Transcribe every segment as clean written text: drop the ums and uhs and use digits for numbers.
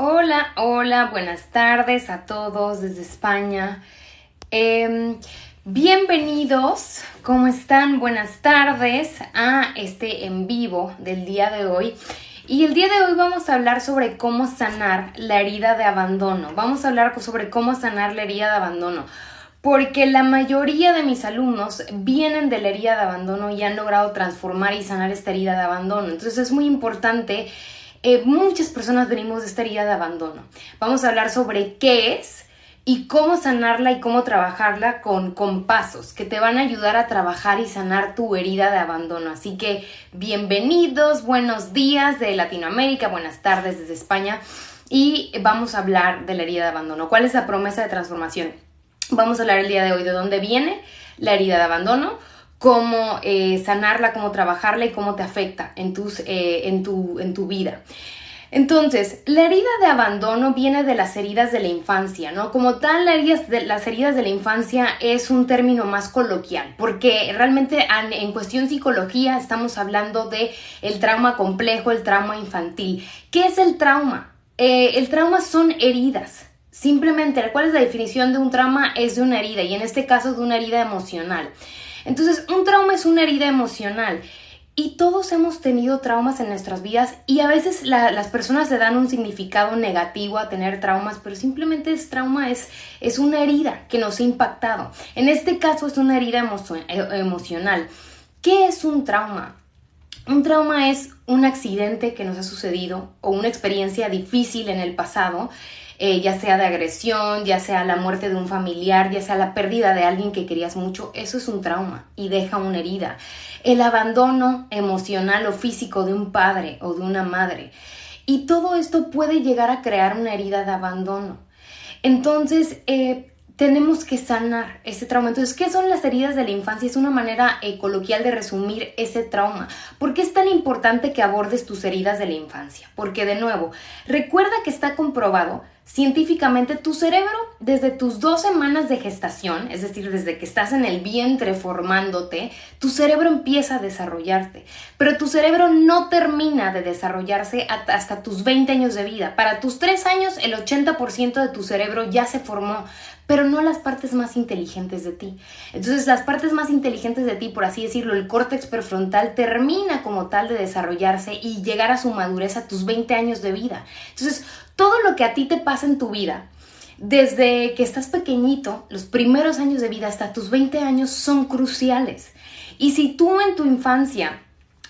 Hola, hola, buenas tardes a todos desde España. Bienvenidos, ¿cómo están? Buenas tardes a este en vivo del día de hoy. Y el día de hoy vamos a hablar sobre cómo sanar la herida de abandono. Vamos a hablar sobre cómo sanar la herida de abandono. Porque la mayoría de mis alumnos vienen de la herida de abandono y han logrado transformar y sanar esta herida de abandono. Entonces es muy importante. Muchas personas venimos de esta herida de abandono. Vamos a hablar sobre qué es y cómo sanarla y cómo trabajarla con pasos que te van a ayudar a trabajar y sanar tu herida de abandono. Así que bienvenidos, buenos días de Latinoamérica, buenas tardes desde España y vamos a hablar de la herida de abandono. ¿Cuál es la promesa de transformación? Vamos a hablar el día de hoy de dónde viene la herida de abandono, cómo sanarla, cómo trabajarla y cómo te afecta en tu vida. Entonces, la herida de abandono viene de las heridas de la infancia, ¿no? Como tal, las heridas de la infancia es un término más coloquial, porque realmente en cuestión psicología estamos hablando de el trauma complejo, el trauma infantil. ¿Qué es el trauma? El trauma son heridas. Simplemente, ¿cuál es la definición de un trauma? Es de una herida, y en este caso de una herida emocional. Entonces, un trauma es una herida emocional y todos hemos tenido traumas en nuestras vidas y a veces las personas le dan un significado negativo a tener traumas, pero simplemente trauma es una herida que nos ha impactado. En este caso es una herida emocional. ¿Qué es un trauma? Un trauma es un accidente que nos ha sucedido o una experiencia difícil en el pasado, ya sea de agresión, ya sea la muerte de un familiar, ya sea la pérdida de alguien que querías mucho. Eso es un trauma y deja una herida. El abandono emocional o físico de un padre o de una madre. Y todo esto puede llegar a crear una herida de abandono. Entonces, tenemos que sanar ese trauma. Entonces, ¿qué son las heridas de la infancia? Es una manera coloquial de resumir ese trauma. ¿Por qué es tan importante que abordes tus heridas de la infancia? Porque, de nuevo, recuerda que está comprobado científicamente tu cerebro desde tus 2 semanas de gestación, es decir, desde que estás en el vientre formándote, tu cerebro empieza a desarrollarte, pero tu cerebro no termina de desarrollarse hasta tus 20 años de vida. Para tus 3 años, el 80% de tu cerebro ya se formó, pero no las partes más inteligentes de ti. Entonces, las partes más inteligentes de ti, por así decirlo, el córtex prefrontal, termina como tal de desarrollarse y llegar a su madurez a tus 20 años de vida. Entonces, todo lo que a ti te pasa en tu vida, desde que estás pequeñito, los primeros años de vida hasta tus 20 años son cruciales. Y si tú en tu infancia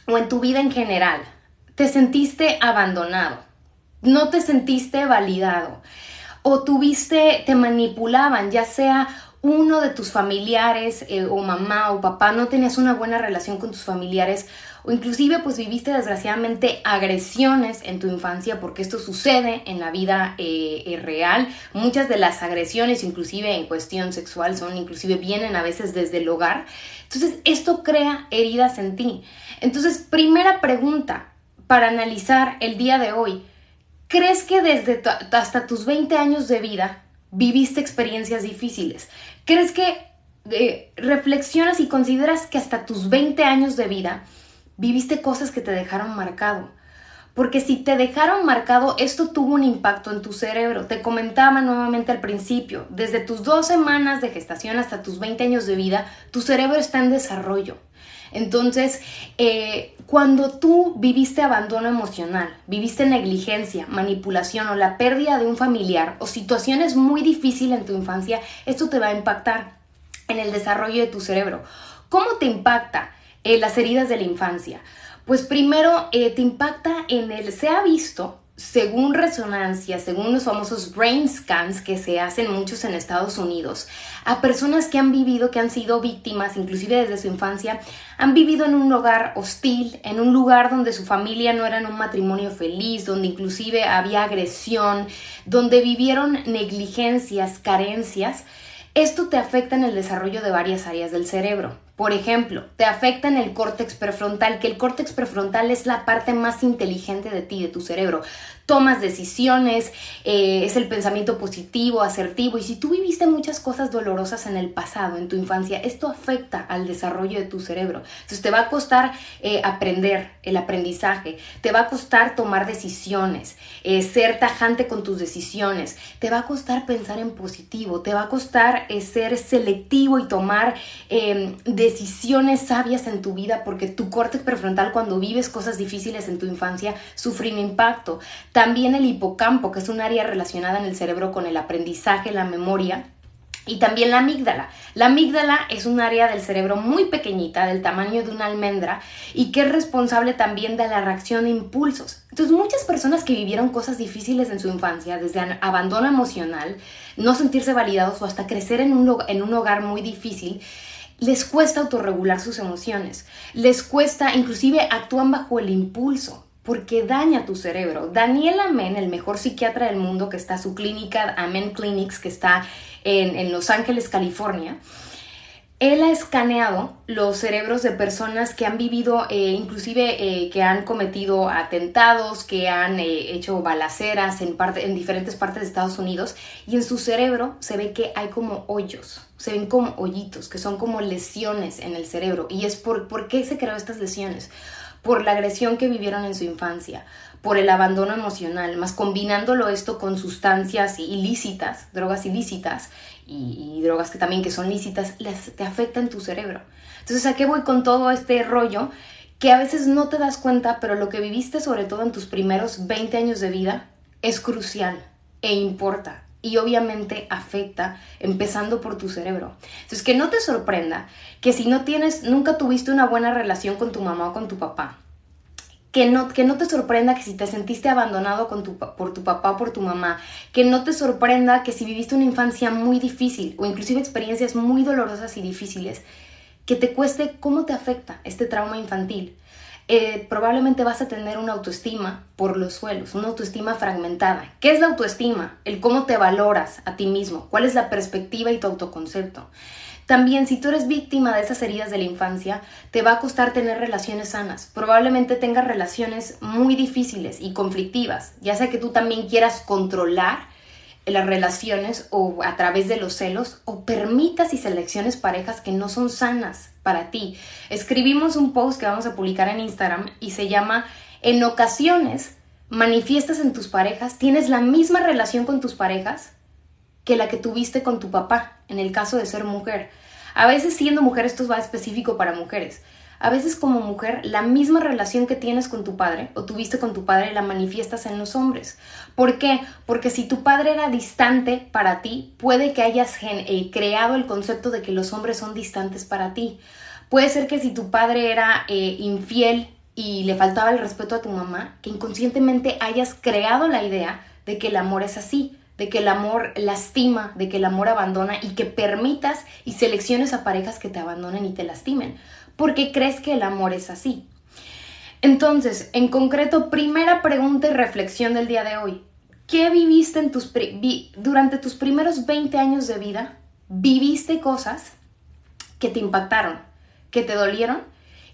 o en tu vida en general te sentiste abandonado, no te sentiste validado, o te manipulaban, ya sea uno de tus familiares o mamá o papá, no tenías una buena relación con tus familiares, o inclusive pues viviste desgraciadamente agresiones en tu infancia, porque esto sucede en la vida real. Muchas de las agresiones, inclusive en cuestión sexual, vienen a veces desde el hogar. Entonces esto crea heridas en ti. Entonces, primera pregunta para analizar el día de hoy: ¿crees que hasta tus 20 años de vida viviste experiencias difíciles? ¿Crees que reflexionas y consideras que hasta tus 20 años de vida viviste cosas que te dejaron marcado? Porque si te dejaron marcado, esto tuvo un impacto en tu cerebro. Te comentaba nuevamente al principio, desde tus 2 semanas de gestación hasta tus 20 años de vida, tu cerebro está en desarrollo. Entonces, cuando tú viviste abandono emocional, viviste negligencia, manipulación o la pérdida de un familiar o situaciones muy difíciles en tu infancia, esto te va a impactar en el desarrollo de tu cerebro. ¿Cómo te impacta las heridas de la infancia? Pues primero te impacta se ha visto, según resonancia, según los famosos brain scans que se hacen muchos en Estados Unidos, a personas que han sido víctimas, inclusive desde su infancia, han vivido en un hogar hostil, en un lugar donde su familia no era un matrimonio feliz, donde inclusive había agresión, donde vivieron negligencias, carencias. Esto te afecta en el desarrollo de varias áreas del cerebro. Por ejemplo, te afecta en el córtex prefrontal, que el córtex prefrontal es la parte más inteligente de ti, de tu cerebro. Tomas decisiones, es el pensamiento positivo, asertivo. Y si tú viviste muchas cosas dolorosas en el pasado, en tu infancia, esto afecta al desarrollo de tu cerebro. Entonces te va a costar aprender, el aprendizaje. Te va a costar tomar decisiones, ser tajante con tus decisiones. Te va a costar pensar en positivo. Te va a costar ser selectivo y tomar decisiones sabias en tu vida, porque tu córtex prefrontal, cuando vives cosas difíciles en tu infancia, sufre un impacto. También el hipocampo, que es un área relacionada en el cerebro con el aprendizaje, la memoria, y también la amígdala. La amígdala es un área del cerebro muy pequeñita, del tamaño de una almendra, y que es responsable también de la reacción de impulsos. Entonces, muchas personas que vivieron cosas difíciles en su infancia, desde abandono emocional, no sentirse validados o hasta crecer en un hogar muy difícil, les cuesta autorregular sus emociones, les cuesta, inclusive actúan bajo el impulso, porque daña tu cerebro. Daniel Amen, el mejor psiquiatra del mundo, que está su clínica Amen Clinics, que está en Los Ángeles, California, él ha escaneado los cerebros de personas que han vivido, inclusive que han cometido atentados, que han hecho balaceras en diferentes partes de Estados Unidos, y en su cerebro se ve que hay como hoyos, se ven como hoyitos, que son como lesiones en el cerebro. ¿Y es por qué se crearon estas lesiones? Por la agresión que vivieron en su infancia, por el abandono emocional, más combinándolo esto con sustancias ilícitas, drogas ilícitas y drogas que también que son lícitas, te afectan tu cerebro. Entonces, ¿a qué voy con todo este rollo? Que a veces no te das cuenta, pero lo que viviste, sobre todo en tus primeros 20 años de vida, es crucial e importa. Y obviamente afecta, empezando por tu cerebro. Entonces, que no te sorprenda que si nunca tuviste una buena relación con tu mamá o con tu papá, que no te sorprenda que si te sentiste abandonado por tu papá o por tu mamá, que no te sorprenda que si viviste una infancia muy difícil o inclusive experiencias muy dolorosas y difíciles, que te cueste cómo te afecta este trauma infantil. Probablemente vas a tener una autoestima por los suelos, una autoestima fragmentada. ¿Qué es la autoestima? El cómo te valoras a ti mismo, cuál es la perspectiva y tu autoconcepto. También, si tú eres víctima de esas heridas de la infancia, te va a costar tener relaciones sanas. Probablemente tengas relaciones muy difíciles y conflictivas, ya sea que tú también quieras controlar las relaciones o a través de los celos, o permitas y selecciones parejas que no son sanas para ti. Escribimos un post que vamos a publicar en Instagram y se llama: en ocasiones manifiestas en tus parejas, tienes la misma relación con tus parejas que la que tuviste con tu papá, en el caso de ser mujer. A veces, siendo mujer, esto va específico para mujeres. A veces, como mujer, la misma relación que tienes con tu padre o tuviste con tu padre la manifiestas en los hombres. ¿Por qué? Porque si tu padre era distante para ti, puede que hayas creado el concepto de que los hombres son distantes para ti. Puede ser que si tu padre era infiel y le faltaba el respeto a tu mamá, que inconscientemente hayas creado la idea de que el amor es así, de que el amor lastima, de que el amor abandona, y que permitas y selecciones a parejas que te abandonen y te lastimen, porque crees que el amor es así. Entonces, en concreto, primera pregunta y reflexión del día de hoy: ¿qué viviste durante tus primeros 20 años de vida? ¿Viviste cosas que te impactaron, que te dolieron?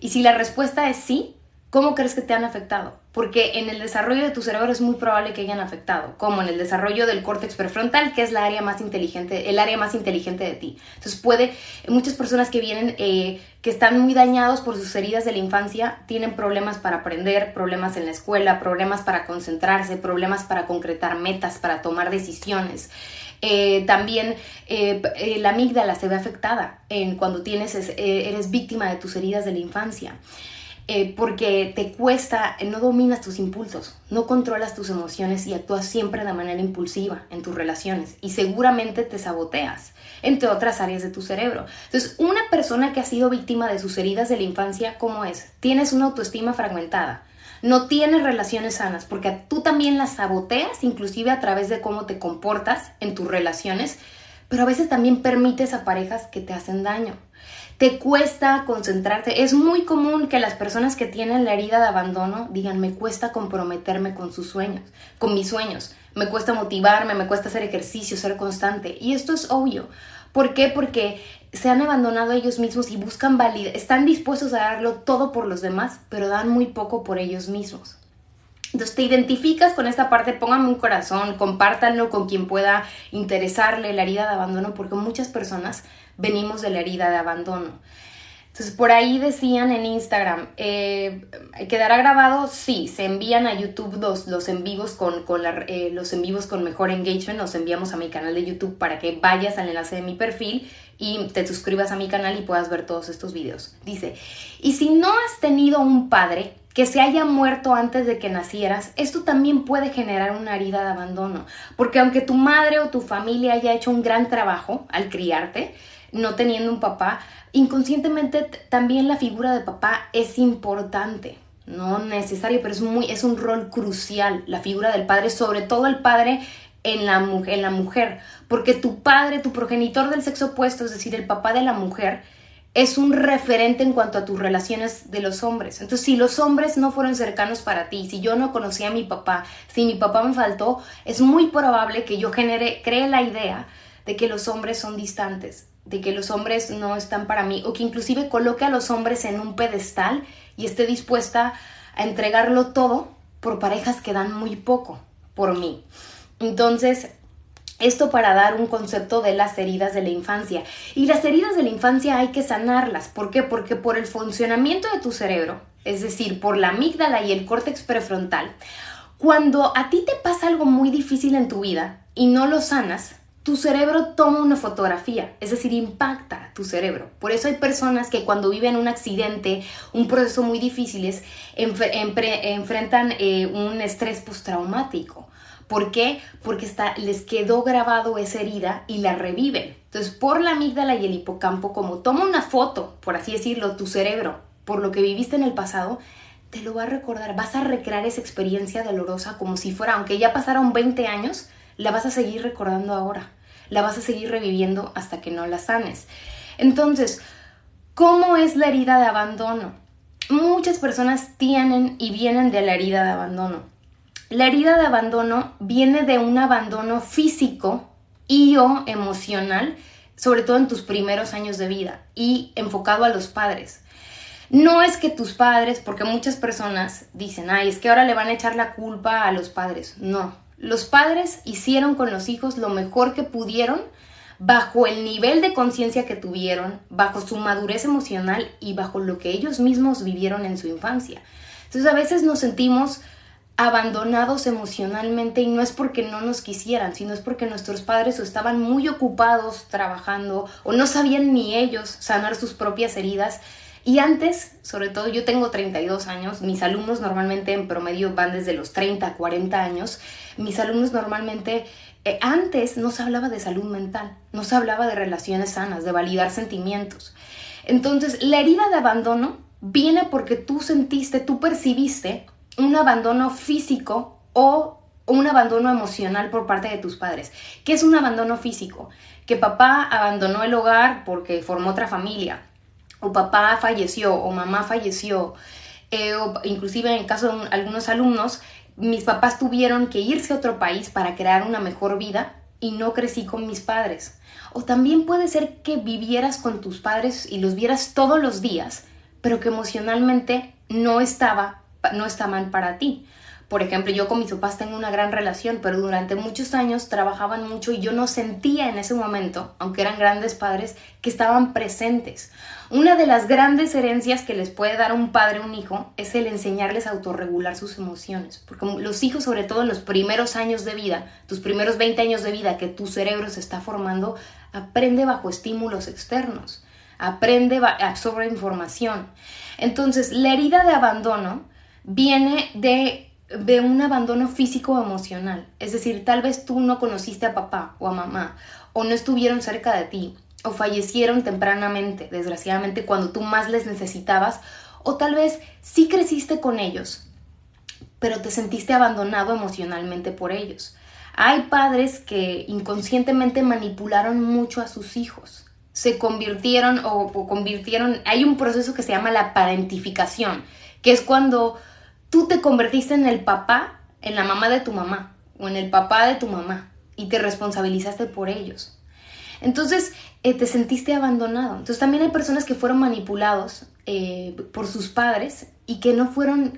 Y si la respuesta es sí, ¿cómo crees que te han afectado? Porque en el desarrollo de tu cerebro es muy probable que hayan afectado, como en el desarrollo del córtex prefrontal, que es el área más inteligente de ti. Entonces muchas personas que vienen, que están muy dañados por sus heridas de la infancia, tienen problemas para aprender, problemas en la escuela, problemas para concentrarse, problemas para concretar metas, para tomar decisiones. También la amígdala se ve afectada cuando eres víctima de tus heridas de la infancia. Porque te cuesta, no dominas tus impulsos, no controlas tus emociones y actúas siempre de manera impulsiva en tus relaciones, y seguramente te saboteas, entre otras áreas de tu cerebro. Entonces, una persona que ha sido víctima de sus heridas de la infancia, ¿cómo es? Tienes una autoestima fragmentada, no tienes relaciones sanas, porque tú también las saboteas, inclusive a través de cómo te comportas en tus relaciones, pero a veces también permites a parejas que te hacen daño. Te cuesta concentrarte. Es muy común que las personas que tienen la herida de abandono digan: me cuesta comprometerme con sus sueños, con mis sueños, me cuesta motivarme, me cuesta hacer ejercicio, ser constante. Y esto es obvio, ¿Por qué? Porque se han abandonado ellos mismos y buscan validar, están dispuestos a darlo todo por los demás, pero dan muy poco por ellos mismos. Entonces te identificas con esta parte, pónganme un corazón, compártanlo con quien pueda interesarle la herida de abandono, porque muchas personas venimos de la herida de abandono. Entonces por ahí decían en Instagram, ¿quedará grabado? Sí, se envían a YouTube los en vivos los en vivos con mejor engagement, los enviamos a mi canal de YouTube para que vayas al enlace de mi perfil y te suscribas a mi canal y puedas ver todos estos videos. Dice, y si no has tenido un padre que se haya muerto antes de que nacieras, esto también puede generar una herida de abandono, porque aunque tu madre o tu familia haya hecho un gran trabajo al criarte, no teniendo un papá, inconscientemente también la figura de papá es importante, no necesario, pero es un rol crucial, la figura del padre, sobre todo el padre en la mujer, porque tu padre, tu progenitor del sexo opuesto, es decir, el papá de la mujer, es un referente en cuanto a tus relaciones de los hombres. Entonces, si los hombres no fueron cercanos para ti, si yo no conocía a mi papá, si mi papá me faltó, es muy probable que yo cree la idea de que los hombres son distantes, de que los hombres no están para mí, o que inclusive coloque a los hombres en un pedestal y esté dispuesta a entregarlo todo por parejas que dan muy poco por mí. Entonces, esto para dar un concepto de las heridas de la infancia. Y las heridas de la infancia hay que sanarlas. ¿Por qué? Porque por el funcionamiento de tu cerebro, es decir, por la amígdala y el córtex prefrontal, cuando a ti te pasa algo muy difícil en tu vida y no lo sanas, tu cerebro toma una fotografía, es decir, impacta tu cerebro. Por eso hay personas que cuando viven un accidente, un proceso muy difícil, enfrentan un estrés postraumático. ¿Por qué? Porque les quedó grabado esa herida y la reviven. Entonces, por la amígdala y el hipocampo, como toma una foto, por así decirlo, tu cerebro, por lo que viviste en el pasado, te lo va a recordar. Vas a recrear esa experiencia dolorosa como si fuera, aunque ya pasaron 20 años, la vas a seguir recordando ahora. La vas a seguir reviviendo hasta que no la sanes. Entonces, ¿cómo es la herida de abandono? Muchas personas tienen y vienen de la herida de abandono. La herida de abandono viene de un abandono físico y o emocional, sobre todo en tus primeros años de vida y enfocado a los padres. No es que tus padres, porque muchas personas dicen, ay, es que ahora le van a echar la culpa a los padres. No, los padres hicieron con los hijos lo mejor que pudieron bajo el nivel de conciencia que tuvieron, bajo su madurez emocional y bajo lo que ellos mismos vivieron en su infancia. Entonces a veces nos sentimos abandonados emocionalmente y no es porque no nos quisieran, sino es porque nuestros padres o estaban muy ocupados trabajando o no sabían ni ellos sanar sus propias heridas. Y antes, sobre todo yo tengo 32 años, mis alumnos normalmente en promedio van desde los 30 a 40 años, mis alumnos normalmente antes no se hablaba de salud mental, no se hablaba de relaciones sanas, de validar sentimientos. Entonces la herida de abandono viene porque tú percibiste un abandono físico o un abandono emocional por parte de tus padres. ¿Qué es un abandono físico? Que papá abandonó el hogar porque formó otra familia, o papá falleció, o mamá falleció, o inclusive en el caso de algunos alumnos, mis papás tuvieron que irse a otro país para crear una mejor vida y no crecí con mis padres. O también puede ser que vivieras con tus padres y los vieras todos los días, pero que emocionalmente no estaban para ti. Por ejemplo, yo con mis papás tengo una gran relación, pero durante muchos años trabajaban mucho y yo no sentía en ese momento, aunque eran grandes padres, que estaban presentes. Una de las grandes herencias que les puede dar un padre a un hijo es el enseñarles a autorregular sus emociones, porque los hijos, sobre todo en los primeros años de vida, tus primeros 20 años de vida que tu cerebro se está formando, aprende bajo estímulos externos, absorbe información. Entonces, la herida de abandono viene de un abandono físico o emocional. Es decir, tal vez tú no conociste a papá o a mamá, o no estuvieron cerca de ti, o fallecieron tempranamente, desgraciadamente, cuando tú más les necesitabas, o tal vez sí creciste con ellos, pero te sentiste abandonado emocionalmente por ellos. Hay padres que inconscientemente manipularon mucho a sus hijos. Se convirtieron, hay un proceso que se llama la parentificación, que es cuando tú te convertiste en el papá, en la mamá de tu mamá, o en el papá de tu mamá, y te responsabilizaste por ellos. Entonces te sentiste abandonado. Entonces también hay personas que fueron manipulados por sus padres y que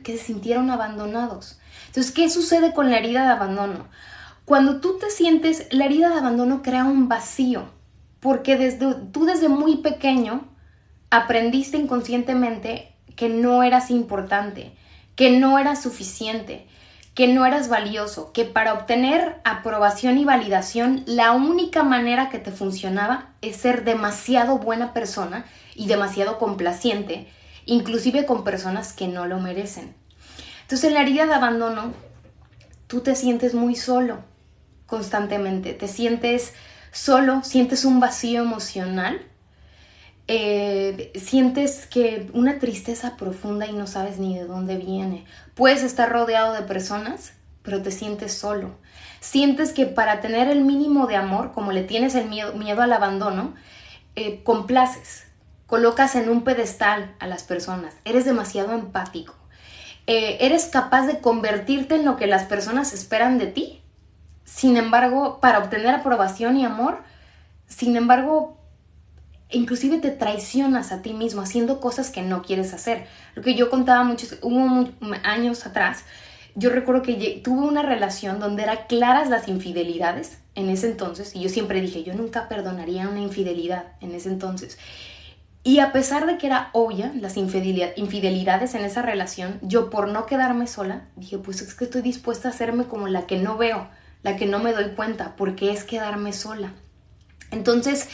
que se sintieron abandonados. Entonces, ¿qué sucede con la herida de abandono? Cuando tú te sientes, la herida de abandono crea un vacío, porque tú desde muy pequeño aprendiste inconscientemente que no eras importante, que no eras suficiente, que no eras valioso, que para obtener aprobación y validación la única manera que te funcionaba es ser demasiado buena persona y demasiado complaciente, inclusive con personas que no lo merecen. Entonces en la herida de abandono tú te sientes muy solo constantemente, te sientes solo, sientes un vacío emocional, sientes que una tristeza profunda y no sabes ni de dónde viene. Puedes estar rodeado de personas, pero te sientes solo. Sientes que para tener el mínimo de amor, como le tienes el miedo al abandono, complaces, colocas en un pedestal a las personas, eres demasiado empático, eres capaz de convertirte en lo que las personas esperan de ti. Sin embargo, para obtener aprobación y amor, sin embargo, inclusive te traicionas a ti mismo haciendo cosas que no quieres hacer. Lo que yo contaba hubo años atrás, yo recuerdo que tuve una relación donde eran claras las infidelidades en ese entonces, y yo siempre dije, yo nunca perdonaría una infidelidad en ese entonces. Y a pesar de que era obvia las infidelidades en esa relación, yo por no quedarme sola, dije, pues es que estoy dispuesta a hacerme como la que no veo, la que no me doy cuenta, porque es quedarme sola. Entonces,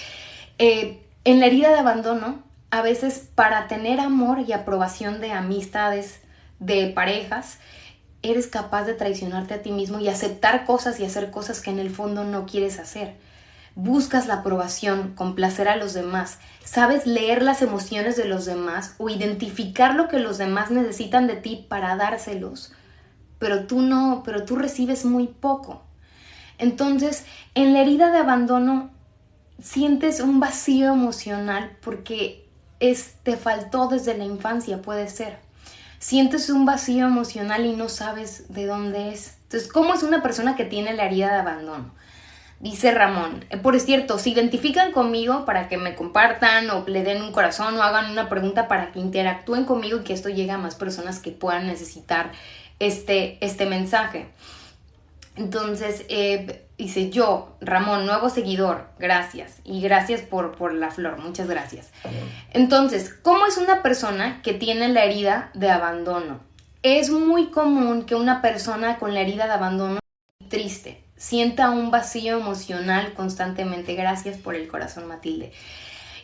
en la herida de abandono, a veces para tener amor y aprobación de amistades, de parejas, eres capaz de traicionarte a ti mismo y aceptar cosas y hacer cosas que en el fondo no quieres hacer. Buscas la aprobación, complacer a los demás, sabes leer las emociones de los demás o identificar lo que los demás necesitan de ti para dárselos, pero tú recibes muy poco. Entonces, en la herida de abandono sientes un vacío emocional porque te faltó desde la infancia, puede ser. Sientes un vacío emocional y no sabes de dónde es. Entonces, ¿cómo es una persona que tiene la herida de abandono? Dice Ramón, por cierto, se identifican conmigo para que me compartan o le den un corazón o hagan una pregunta para que interactúen conmigo y que esto llegue a más personas que puedan necesitar este mensaje. Entonces, dice yo, Ramón, nuevo seguidor, gracias. Y gracias por la flor, muchas gracias. Entonces, ¿cómo es una persona que tiene la herida de abandono? Es muy común que una persona con la herida de abandono triste, sienta un vacío emocional constantemente. Gracias por el corazón, Matilde.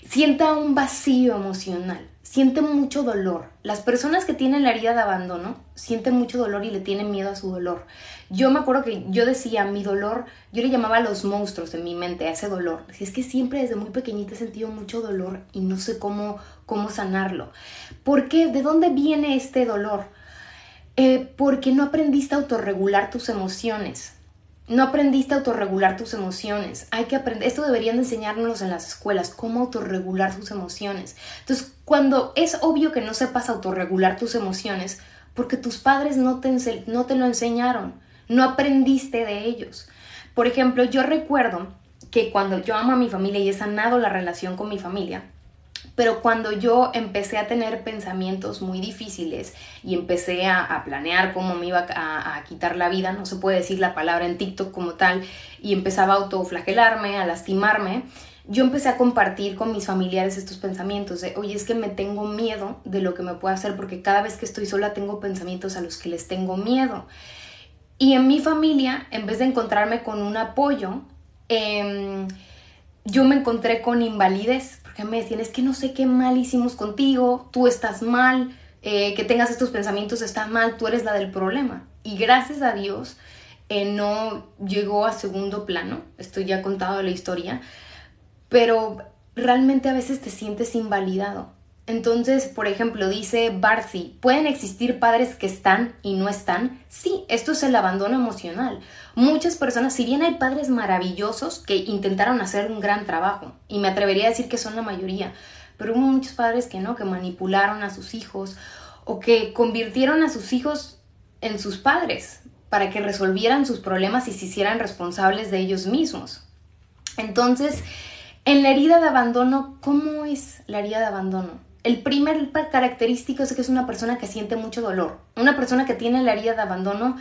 Sienta un vacío emocional, siente mucho dolor. Las personas que tienen la herida de abandono sienten mucho dolor y le tienen miedo a su dolor. Yo me acuerdo que yo decía, mi dolor, yo le llamaba a los monstruos en mi mente, a ese dolor. Es que siempre desde muy pequeñita he sentido mucho dolor y no sé cómo sanarlo. ¿Por qué? ¿De dónde viene este dolor? Porque no aprendiste a autorregular tus emociones. No aprendiste a autorregular tus emociones. Hay que aprender, esto deberían de enseñárnoslo en las escuelas, cómo autorregular tus emociones. Entonces, cuando es obvio que no sepas autorregular tus emociones, porque tus padres no te lo enseñaron, no aprendiste de ellos. Por ejemplo, yo recuerdo que cuando yo amo a mi familia y he sanado la relación con mi familia, pero cuando yo empecé a tener pensamientos muy difíciles y empecé a planear cómo me iba a quitar la vida, no se puede decir la palabra en TikTok como tal, y empezaba a autoflagelarme, a lastimarme, yo empecé a compartir con mis familiares estos pensamientos de, oye, es que me tengo miedo de lo que me pueda hacer porque cada vez que estoy sola tengo pensamientos a los que les tengo miedo. Y en mi familia, en vez de encontrarme con un apoyo, yo me encontré con invalidez, porque me decían, es que no sé qué mal hicimos contigo, tú estás mal, que tengas estos pensamientos está mal, tú eres la del problema. Y gracias a Dios no llegó a segundo plano, esto ya contado la historia, pero realmente a veces te sientes invalidado. Entonces, por ejemplo, dice Barcy, ¿pueden existir padres que están y no están? Sí, esto es el abandono emocional. Muchas personas, si bien hay padres maravillosos que intentaron hacer un gran trabajo, y me atrevería a decir que son la mayoría, pero hubo muchos padres que no, que manipularon a sus hijos o que convirtieron a sus hijos en sus padres para que resolvieran sus problemas y se hicieran responsables de ellos mismos. Entonces, En la herida de abandono, ¿cómo es la herida de abandono? El primer característico es que es una persona que siente mucho dolor. Una persona que tiene la herida de abandono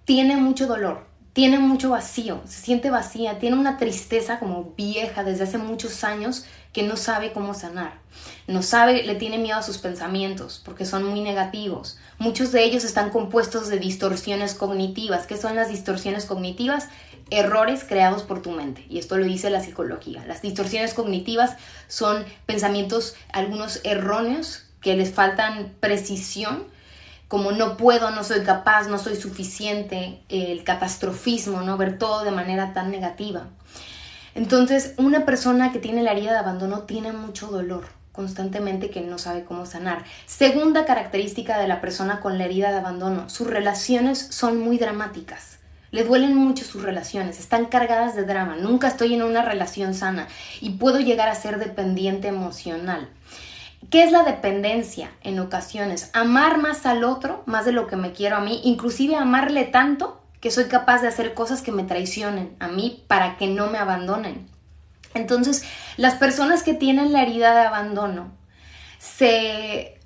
tiene mucho dolor, tiene mucho vacío, se siente vacía, tiene una tristeza como vieja desde hace muchos años que no sabe cómo sanar. No sabe, le tiene miedo a sus pensamientos porque son muy negativos. Muchos de ellos están compuestos de distorsiones cognitivas. ¿Qué son las distorsiones cognitivas? Errores creados por tu mente, y esto lo dice la psicología. Las distorsiones cognitivas son pensamientos, algunos erróneos, que les faltan precisión, como no puedo, no soy capaz, no soy suficiente, el catastrofismo, ¿no? Ver todo de manera tan negativa. Entonces, una persona que tiene la herida de abandono tiene mucho dolor constantemente que no sabe cómo sanar. Segunda característica de la persona con la herida de abandono, sus relaciones son muy dramáticas. Le duelen mucho sus relaciones, están cargadas de drama. Nunca estoy en una relación sana y puedo llegar a ser dependiente emocional. ¿Qué es la dependencia en ocasiones? Amar más al otro, más de lo que me quiero a mí, inclusive amarle tanto que soy capaz de hacer cosas que me traicionen a mí para que no me abandonen. Entonces, las personas que tienen la herida de abandono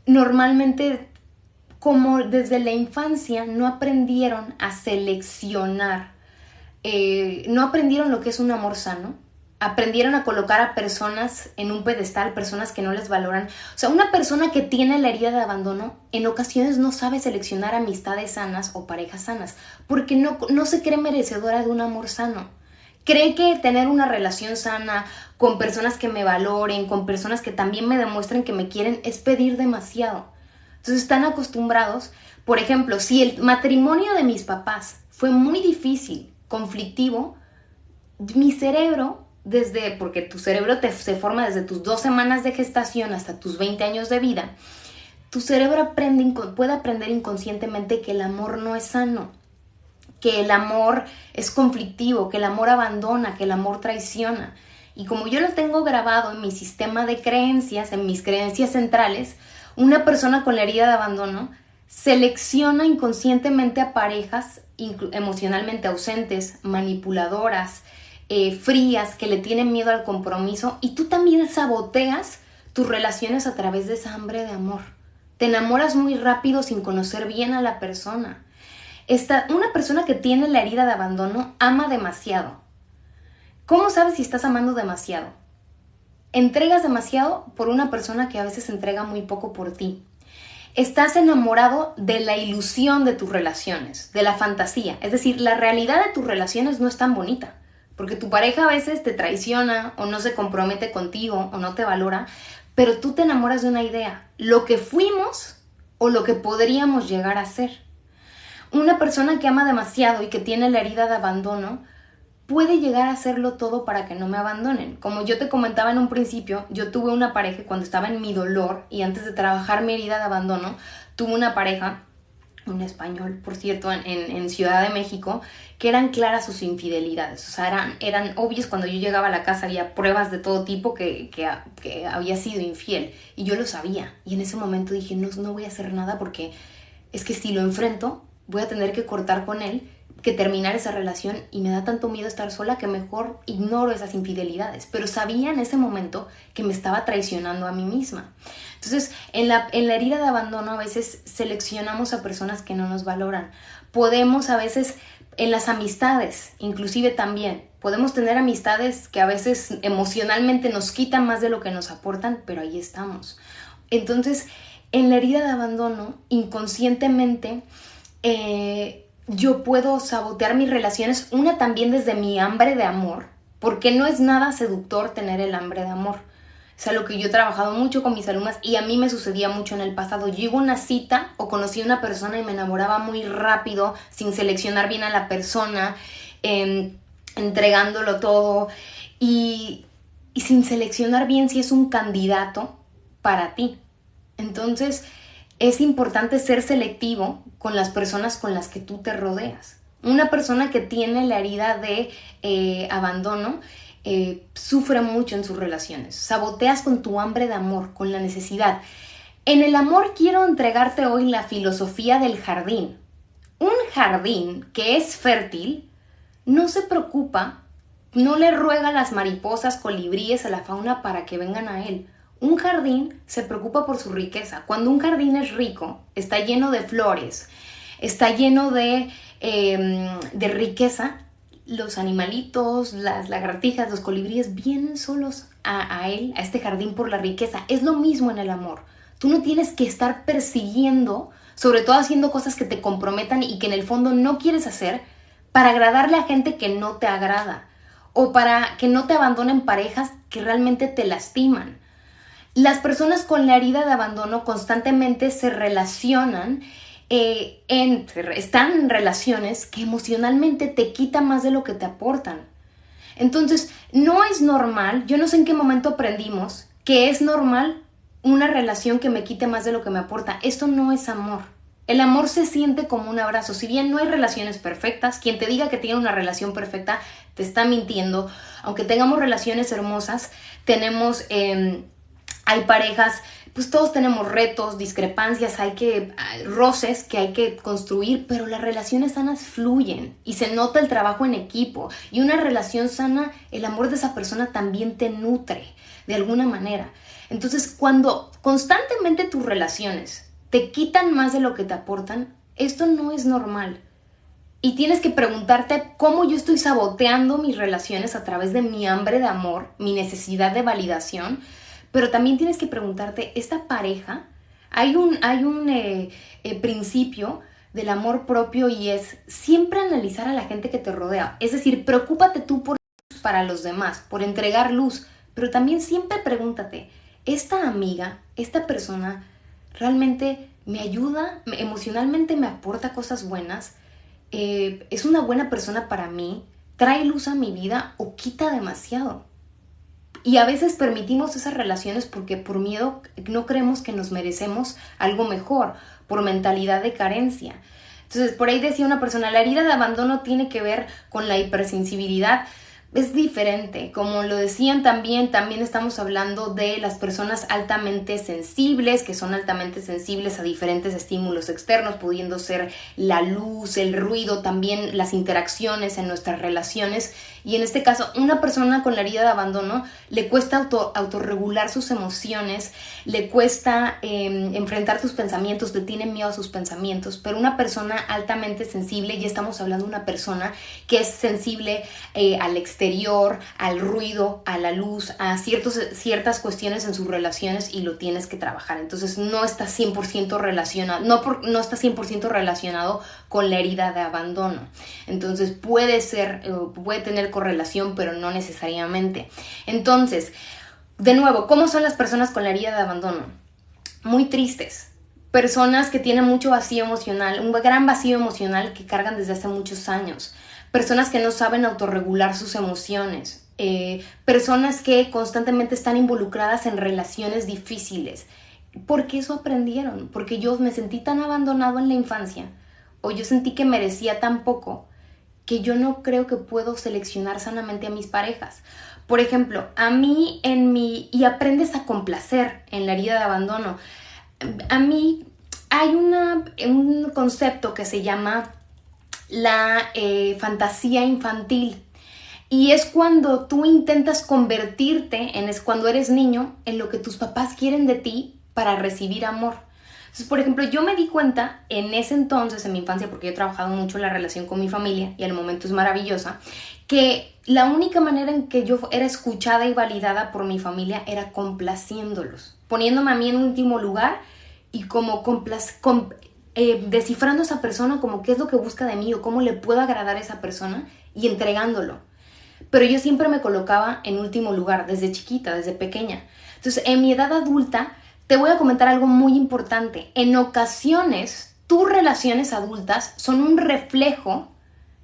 normalmente, como desde la infancia, no aprendieron a seleccionar, no aprendieron lo que es un amor sano, aprendieron a colocar a personas en un pedestal, personas que no les valoran. O sea, una persona que tiene la herida de abandono en ocasiones no sabe seleccionar amistades sanas o parejas sanas, porque no se cree merecedora de un amor sano. Cree que tener una relación sana con personas que me valoren, con personas que también me demuestren que me quieren, es pedir demasiado. Entonces están acostumbrados, por ejemplo, si el matrimonio de mis papás fue muy difícil, conflictivo, mi cerebro, porque tu cerebro se forma desde tus 2 semanas de gestación hasta tus 20 años de vida, tu cerebro puede aprender inconscientemente que el amor no es sano, que el amor es conflictivo, que el amor abandona, que el amor traiciona. Y como yo lo tengo grabado en mi sistema de creencias, en mis creencias centrales, una persona con la herida de abandono selecciona inconscientemente a parejas emocionalmente ausentes, manipuladoras, frías, que le tienen miedo al compromiso, y tú también saboteas tus relaciones a través de esa hambre de amor. Te enamoras muy rápido sin conocer bien a la persona. Una persona que tiene la herida de abandono ama demasiado. ¿Cómo sabes si estás amando demasiado? Entregas demasiado por una persona que a veces entrega muy poco por ti. Estás enamorado de la ilusión de tus relaciones, de la fantasía. Es decir, la realidad de tus relaciones no es tan bonita, porque tu pareja a veces te traiciona o no se compromete contigo o no te valora, pero tú te enamoras de una idea, lo que fuimos o lo que podríamos llegar a ser. Una persona que ama demasiado y que tiene la herida de abandono puede llegar a hacerlo todo para que no me abandonen. Como yo te comentaba en un principio, yo tuve una pareja cuando estaba en mi dolor y antes de trabajar mi herida de abandono, tuve una pareja, un español, por cierto, en Ciudad de México, que eran claras sus infidelidades. O sea, eran obvios. Cuando yo llegaba a la casa había pruebas de todo tipo que había sido infiel. Y yo lo sabía. Y en ese momento dije, no voy a hacer nada porque es que si lo enfrento, voy a tener que cortar con él, que terminar esa relación, y me da tanto miedo estar sola que mejor ignoro esas infidelidades. Pero sabía en ese momento que me estaba traicionando a mí misma. Entonces, en la herida de abandono a veces seleccionamos a personas que no nos valoran. Podemos a veces, en las amistades, inclusive también, podemos tener amistades que a veces emocionalmente nos quitan más de lo que nos aportan, pero ahí estamos. Entonces, en la herida de abandono, inconscientemente, yo puedo sabotear mis relaciones, una también desde mi hambre de amor, porque no es nada seductor tener el hambre de amor. Es algo que yo he trabajado mucho con mis alumnas y a mí me sucedía mucho en el pasado. Yo iba a una cita o conocí a una persona y me enamoraba muy rápido, sin seleccionar bien a la persona, entregándolo todo y sin seleccionar bien si es un candidato para ti. Entonces, es importante ser selectivo con las personas con las que tú te rodeas. Una persona que tiene la herida de abandono sufre mucho en sus relaciones. Saboteas con tu hambre de amor, con la necesidad. En el amor quiero entregarte hoy la filosofía del jardín. Un jardín que es fértil no se preocupa no le ruega a las mariposas, colibríes, a la fauna para que vengan a él. Un jardín se preocupa por su riqueza. Cuando un jardín es rico, está lleno de flores, está lleno de riqueza, los animalitos, las lagartijas, los colibríes vienen solos a él, a este jardín por la riqueza. Es lo mismo en el amor. Tú no tienes que estar persiguiendo, sobre todo haciendo cosas que te comprometan y que en el fondo no quieres hacer para agradarle a gente que no te agrada o para que no te abandonen parejas que realmente te lastiman. Las personas con la herida de abandono constantemente se relacionan, están en relaciones que emocionalmente te quitan más de lo que te aportan. Entonces, no es normal, yo no sé en qué momento aprendimos que es normal una relación que me quite más de lo que me aporta. Esto no es amor. El amor se siente como un abrazo. Si bien no hay relaciones perfectas, quien te diga que tiene una relación perfecta te está mintiendo. Aunque tengamos relaciones hermosas, hay parejas, pues todos tenemos retos, discrepancias, roces que hay que construir, pero las relaciones sanas fluyen y se nota el trabajo en equipo. Y una relación sana, el amor de esa persona también te nutre de alguna manera. Entonces, cuando constantemente tus relaciones te quitan más de lo que te aportan, esto no es normal. Y tienes que preguntarte cómo yo estoy saboteando mis relaciones a través de mi hambre de amor, mi necesidad de validación. Pero también tienes que preguntarte, esta pareja, hay un principio del amor propio y es siempre analizar a la gente que te rodea. Es decir, preocúpate tú para los demás, por entregar luz, pero también siempre pregúntate, ¿esta amiga, esta persona realmente me ayuda, emocionalmente me aporta cosas buenas? ¿Es una buena persona para mí? ¿Trae luz a mi vida o quita demasiado? Y a veces permitimos esas relaciones porque por miedo no creemos que nos merecemos algo mejor, por mentalidad de carencia. Entonces, por ahí decía una persona, la herida de abandono tiene que ver con la hipersensibilidad. Es diferente, como lo decían también estamos hablando de las personas altamente sensibles, que son altamente sensibles a diferentes estímulos externos, pudiendo ser la luz, el ruido, también las interacciones en nuestras relaciones. Y en este caso, una persona con la herida de abandono le cuesta autorregular sus emociones, le cuesta enfrentar sus pensamientos, le tiene miedo a sus pensamientos, pero una persona altamente sensible, ya estamos hablando de una persona que es sensible al exterior, al ruido, a la luz, a ciertas cuestiones en sus relaciones y lo tienes que trabajar. Entonces no está 100% relacionado, no está 100% relacionado con la herida de abandono. Entonces puede tener correlación, pero no necesariamente. Entonces, de nuevo, ¿cómo son las personas con la herida de abandono? Muy tristes. Personas que tienen mucho vacío emocional, un gran vacío emocional que cargan desde hace muchos años. Personas que no saben autorregular sus emociones. Personas que constantemente están involucradas en relaciones difíciles. ¿Por qué eso aprendieron? Porque yo me sentí tan abandonado en la infancia, o yo sentí que merecía tan poco, que yo no creo que puedo seleccionar sanamente a mis parejas. Por ejemplo, y aprendes a complacer en la herida de abandono. A mí hay un concepto que se llama la fantasía infantil. Y es cuando tú intentas convertirte, cuando eres niño, en lo que tus papás quieren de ti para recibir amor. Entonces, por ejemplo, yo me di cuenta en ese entonces, en mi infancia, porque yo he trabajado mucho en la relación con mi familia y al momento es maravillosa, que la única manera en que yo era escuchada y validada por mi familia era complaciéndolos, poniéndome a mí en último lugar y como descifrando a esa persona como qué es lo que busca de mí o cómo le puedo agradar a esa persona y entregándolo. Pero yo siempre me colocaba en último lugar, desde chiquita, desde pequeña. Entonces, en mi edad adulta, te voy a comentar algo muy importante. En ocasiones, tus relaciones adultas son un reflejo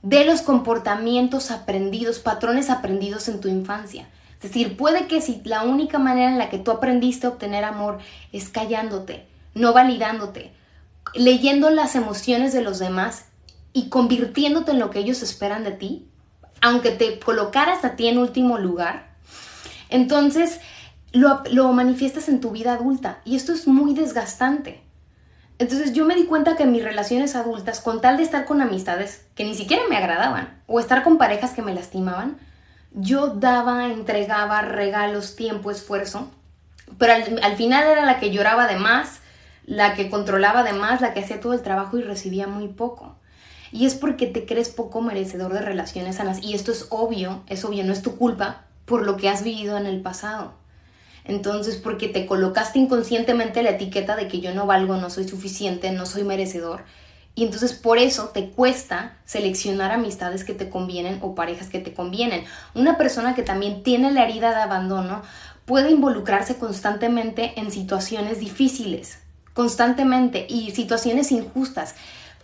de los comportamientos aprendidos, patrones aprendidos en tu infancia. Es decir, puede que si la única manera en la que tú aprendiste a obtener amor es callándote, no validándote, leyendo las emociones de los demás y convirtiéndote en lo que ellos esperan de ti, aunque te colocaras a ti en último lugar, entonces lo manifiestas en tu vida adulta y esto es muy desgastante. Entonces yo me di cuenta que en mis relaciones adultas, con tal de estar con amistades que ni siquiera me agradaban o estar con parejas que me lastimaban, yo daba, entregaba regalos, tiempo, esfuerzo, pero al final era la que lloraba de más, la que controlaba de más, la que hacía todo el trabajo y recibía muy poco. Y es porque te crees poco merecedor de relaciones sanas. Y esto es obvio, no es tu culpa por lo que has vivido en el pasado. Entonces, porque te colocaste inconscientemente la etiqueta de que yo no valgo, no soy suficiente, no soy merecedor. Y entonces por eso te cuesta seleccionar amistades que te convienen o parejas que te convienen. Una persona que también tiene la herida de abandono puede involucrarse constantemente en situaciones difíciles, constantemente, y situaciones injustas.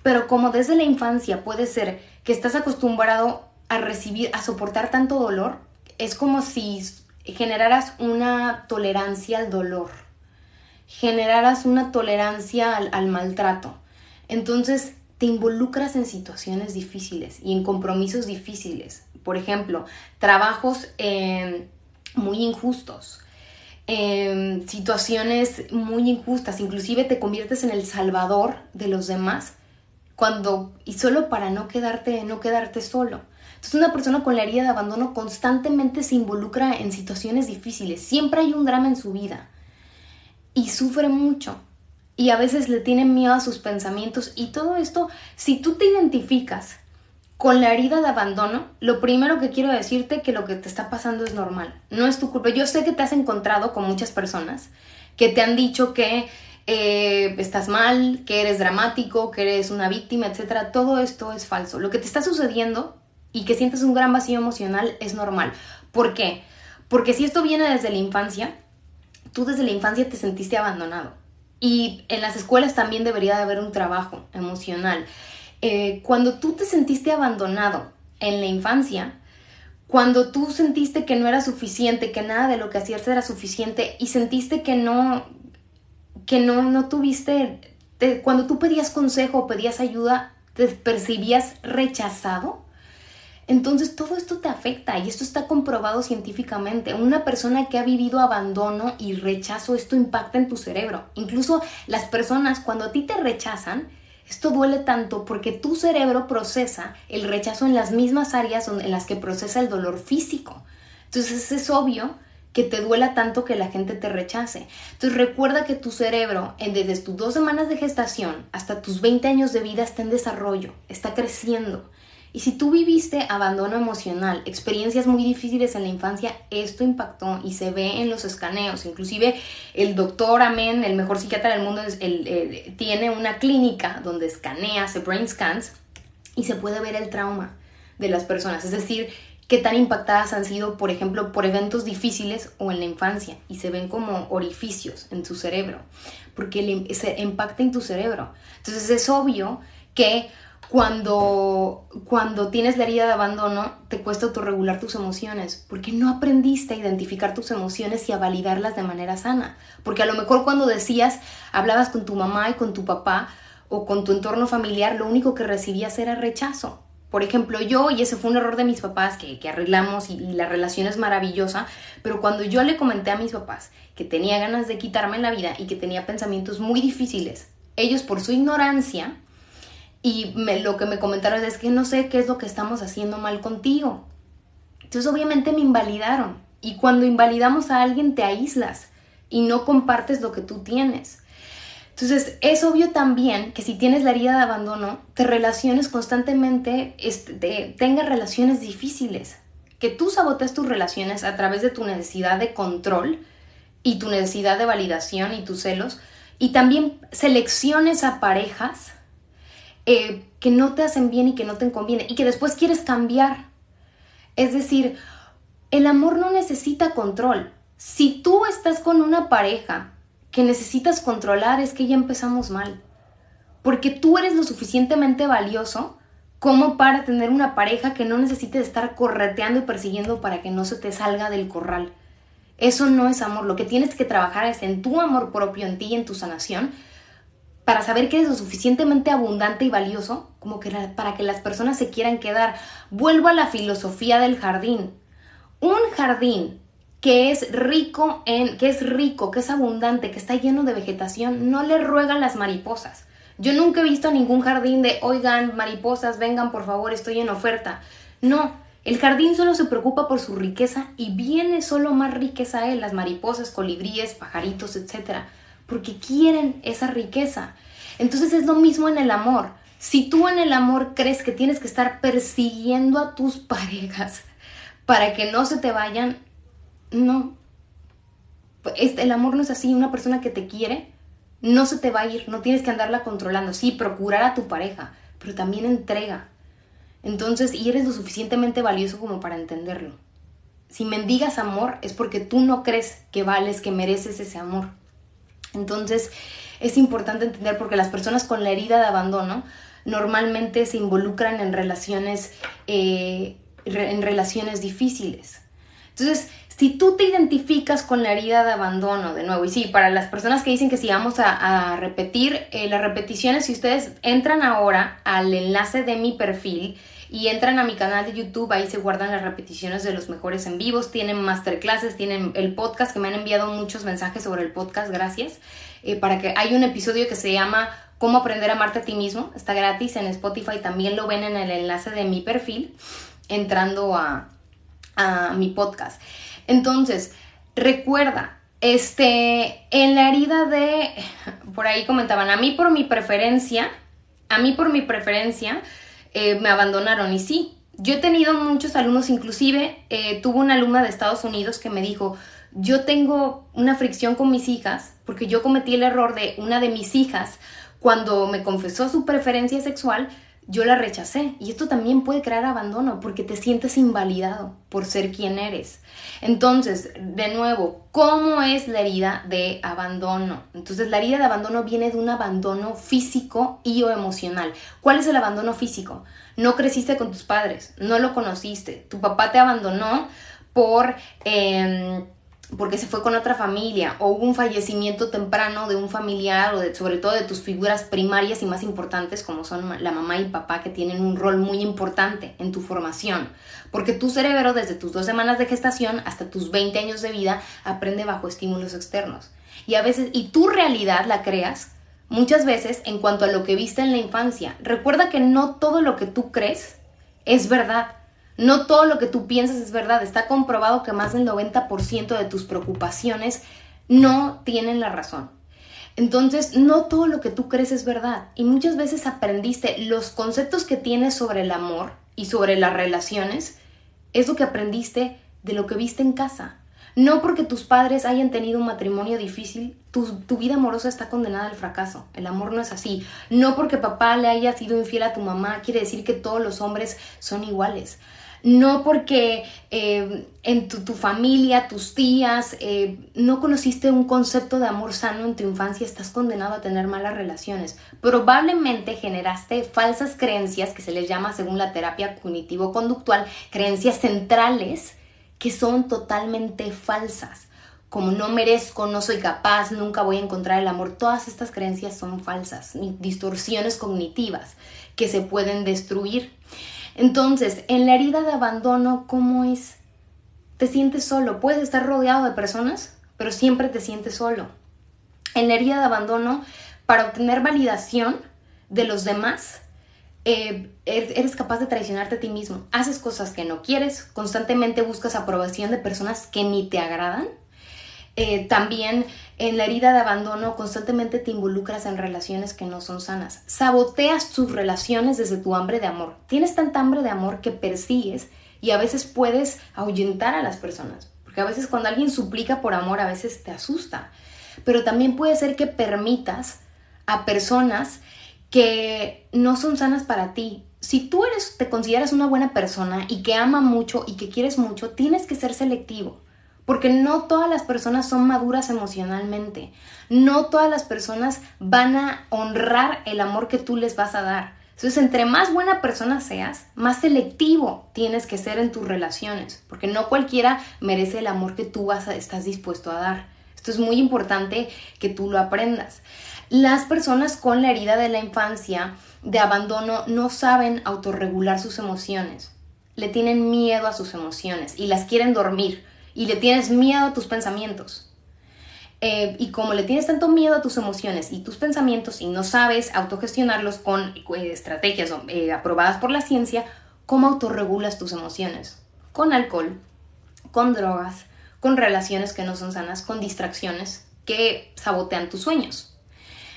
Pero como desde la infancia puede ser que estás acostumbrado a recibir, a soportar tanto dolor, es como si generaras una tolerancia al dolor, generaras una tolerancia al maltrato. Entonces te involucras en situaciones difíciles y en compromisos difíciles. Por ejemplo, trabajos muy injustos, situaciones muy injustas, inclusive te conviertes en el salvador de los demás y solo para no quedarte solo. Entonces una persona con la herida de abandono constantemente se involucra en situaciones difíciles, siempre hay un drama en su vida y sufre mucho y a veces le tiene miedo a sus pensamientos y todo esto. Si tú te identificas con la herida de abandono, lo primero que quiero decirte que lo que te está pasando es normal, no es tu culpa. Yo sé que te has encontrado con muchas personas que te han dicho que estás mal, que eres dramático, que eres una víctima, etc. Todo esto es falso. Lo que te está sucediendo y que sientes un gran vacío emocional es normal. ¿Por qué? Porque si esto viene desde la infancia, tú desde la infancia te sentiste abandonado. Y en las escuelas también debería de haber un trabajo emocional. Cuando tú te sentiste abandonado en la infancia, cuando tú sentiste que no era suficiente, que nada de lo que hacías era suficiente y sentiste que no tuviste, cuando tú pedías consejo o pedías ayuda, te percibías rechazado, entonces todo esto te afecta y esto está comprobado científicamente. Una persona que ha vivido abandono y rechazo, esto impacta en tu cerebro. Incluso las personas, cuando a ti te rechazan, esto duele tanto porque tu cerebro procesa el rechazo en las mismas áreas en las que procesa el dolor físico. Entonces es obvio que te duela tanto que la gente te rechace. Entonces recuerda que tu cerebro, desde tus 2 semanas de gestación hasta tus 20 años de vida, está en desarrollo, está creciendo. Y si tú viviste abandono emocional, experiencias muy difíciles en la infancia, esto impactó y se ve en los escaneos. Inclusive el doctor Amen, el mejor psiquiatra del mundo, tiene una clínica donde escanea, hace brain scans y se puede ver el trauma de las personas. Es decir, qué tan impactadas han sido, por ejemplo, por eventos difíciles o en la infancia, y se ven como orificios en tu cerebro, porque se impacta en tu cerebro. Entonces es obvio que cuando tienes la herida de abandono, te cuesta autorregular tus emociones, porque no aprendiste a identificar tus emociones y a validarlas de manera sana. Porque a lo mejor cuando hablabas con tu mamá y con tu papá o con tu entorno familiar, lo único que recibías era rechazo. Por ejemplo, y ese fue un error de mis papás que arreglamos y la relación es maravillosa, pero cuando yo le comenté a mis papás que tenía ganas de quitarme la vida y que tenía pensamientos muy difíciles, ellos por su ignorancia lo que me comentaron es que no sé qué es lo que estamos haciendo mal contigo. Entonces obviamente me invalidaron, y cuando invalidamos a alguien te aíslas y no compartes lo que tú tienes. Entonces es obvio también que si tienes la herida de abandono, te relaciones constantemente, tengas relaciones difíciles, que tú sabotees tus relaciones a través de tu necesidad de control y tu necesidad de validación y tus celos, y también selecciones a parejas que no te hacen bien y que no te conviene y que después quieres cambiar. Es decir, el amor no necesita control. Si tú estás con una pareja que necesitas controlar, es que ya empezamos mal. Porque tú eres lo suficientemente valioso como para tener una pareja que no necesite estar correteando y persiguiendo para que no se te salga del corral. Eso no es amor. Lo que tienes que trabajar es en tu amor propio, en ti y en tu sanación, para saber que eres lo suficientemente abundante y valioso como que para que las personas se quieran quedar. Vuelvo a la filosofía del jardín. Un jardín que es rico, que es abundante, que está lleno de vegetación, no le ruegan las mariposas. Yo nunca he visto ningún jardín de, oigan, mariposas, vengan por favor, estoy en oferta. No, El jardín solo se preocupa por su riqueza y viene solo más riqueza a él, las mariposas, colibríes, pajaritos, etc. Porque quieren esa riqueza. Entonces es lo mismo en el amor. Si tú en el amor crees que tienes que estar persiguiendo a tus parejas para que no se te vayan, no. El amor no es así. Una persona que te quiere no se te va a ir, no tienes que andarla controlando. Sí, procurar a tu pareja, pero también entrega. Entonces, y eres lo suficientemente valioso como para entenderlo. Si mendigas amor es porque tú no crees que vales, que mereces ese amor. Entonces, es importante entender porque las personas con la herida de abandono normalmente se involucran en relaciones difíciles. Entonces, si tú te identificas con la herida de abandono, de nuevo, y sí, para las personas que dicen que sí vamos a repetir, las repeticiones, si ustedes entran ahora al enlace de mi perfil y entran a mi canal de YouTube, ahí se guardan las repeticiones de los mejores en vivos, tienen masterclasses, tienen el podcast, que me han enviado muchos mensajes sobre el podcast, gracias, para que hay un episodio que se llama Cómo aprender a amarte a ti mismo, está gratis en Spotify, también lo ven en el enlace de mi perfil, entrando a mi podcast. Entonces, recuerda, en la herida de, por ahí comentaban, a mí por mi preferencia, me abandonaron. Y sí, yo he tenido muchos alumnos, inclusive tuve una alumna de Estados Unidos que me dijo, yo tengo una fricción con mis hijas, porque yo cometí el error de una de mis hijas, cuando me confesó su preferencia sexual, yo la rechacé. Y esto también puede crear abandono porque te sientes invalidado por ser quien eres. Entonces, de nuevo, ¿cómo es la herida de abandono? Entonces, la herida de abandono viene de un abandono físico y o emocional. ¿Cuál es el abandono físico? No creciste con tus padres, no lo conociste. Tu papá te abandonó porque se fue con otra familia, o hubo un fallecimiento temprano de un familiar, o sobre todo de tus figuras primarias y más importantes, como son la mamá y el papá, que tienen un rol muy importante en tu formación. Porque tu cerebro, desde tus 2 semanas de gestación hasta tus 20 años de vida, aprende bajo estímulos externos. Y tu realidad la creas muchas veces en cuanto a lo que viste en la infancia. Recuerda que no todo lo que tú crees es verdad. No todo lo que tú piensas es verdad. Está comprobado que más del 90% de tus preocupaciones no tienen la razón. Entonces, no todo lo que tú crees es verdad. Y muchas veces aprendiste los conceptos que tienes sobre el amor y sobre las relaciones. Es lo que aprendiste de lo que viste en casa. No porque tus padres hayan tenido un matrimonio difícil, tu vida amorosa está condenada al fracaso. El amor no es así. No porque papá le haya sido infiel a tu mamá quiere decir que todos los hombres son iguales. No porque en tu familia, tus tías, no conociste un concepto de amor sano en tu infancia, estás condenado a tener malas relaciones. Probablemente generaste falsas creencias, que se les llama según la terapia cognitivo-conductual, creencias centrales que son totalmente falsas. Como no merezco, no soy capaz, nunca voy a encontrar el amor. Todas estas creencias son falsas, distorsiones cognitivas que se pueden destruir. Entonces, en la herida de abandono, ¿cómo es? Te sientes solo. Puedes estar rodeado de personas, pero siempre te sientes solo. En la herida de abandono, para obtener validación de los demás, eres capaz de traicionarte a ti mismo. Haces cosas que no quieres, constantemente buscas aprobación de personas que ni te agradan. También en la herida de abandono constantemente te involucras en relaciones que no son sanas. Saboteas tus relaciones desde tu hambre de amor. Tienes tanta hambre de amor que persigues y a veces puedes ahuyentar a las personas. Porque a veces cuando alguien suplica por amor, a veces te asusta. Pero también puede ser que permitas a personas que no son sanas para ti. Si tú te consideras una buena persona y que ama mucho y que quieres mucho, tienes que ser selectivo. Porque no todas las personas son maduras emocionalmente. No todas las personas van a honrar el amor que tú les vas a dar. Entonces, entre más buena persona seas, más selectivo tienes que ser en tus relaciones. Porque no cualquiera merece el amor que tú estás dispuesto a dar. Esto es muy importante que tú lo aprendas. Las personas con la herida de la infancia, de abandono, no saben autorregular sus emociones. Le tienen miedo a sus emociones y las quieren dormir. Y le tienes miedo a tus pensamientos. Y como le tienes tanto miedo a tus emociones y tus pensamientos y no sabes autogestionarlos con estrategias aprobadas por la ciencia, ¿Cómo autorregulas tus emociones? Con alcohol, con drogas, con relaciones que no son sanas, con distracciones que sabotean tus sueños.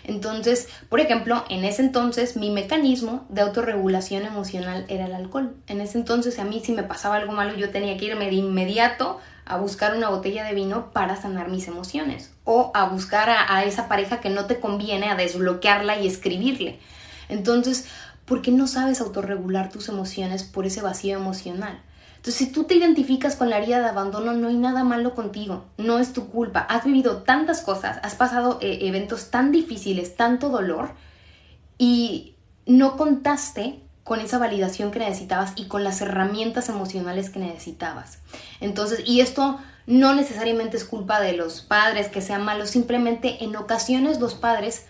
Entonces, por ejemplo, en ese entonces mi mecanismo de autorregulación emocional era el alcohol. En ese entonces a mí si me pasaba algo malo yo tenía que irme de inmediato a buscar una botella de vino para sanar mis emociones o a buscar a esa pareja que no te conviene, a desbloquearla y escribirle. Entonces, ¿por qué no sabes autorregular tus emociones por ese vacío emocional? Entonces, si tú te identificas con la herida de abandono, no hay nada malo contigo, no es tu culpa. Has vivido tantas cosas, has pasado eventos tan difíciles, tanto dolor, y no contaste con esa validación que necesitabas y con las herramientas emocionales que necesitabas. Entonces, y esto no necesariamente es culpa de los padres que sean malos, simplemente en ocasiones los padres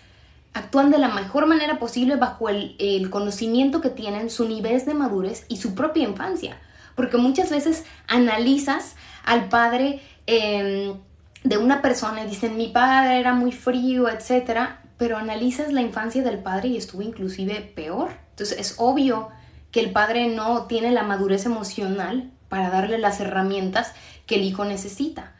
actúan de la mejor manera posible bajo el conocimiento que tienen, su nivel de madurez y su propia infancia. Porque muchas veces analizas al padre de una persona y dicen, mi padre era muy frío, etcétera, pero analizas la infancia del padre y estuvo inclusive peor. Entonces es obvio que el padre no tiene la madurez emocional para darle las herramientas que el hijo necesita.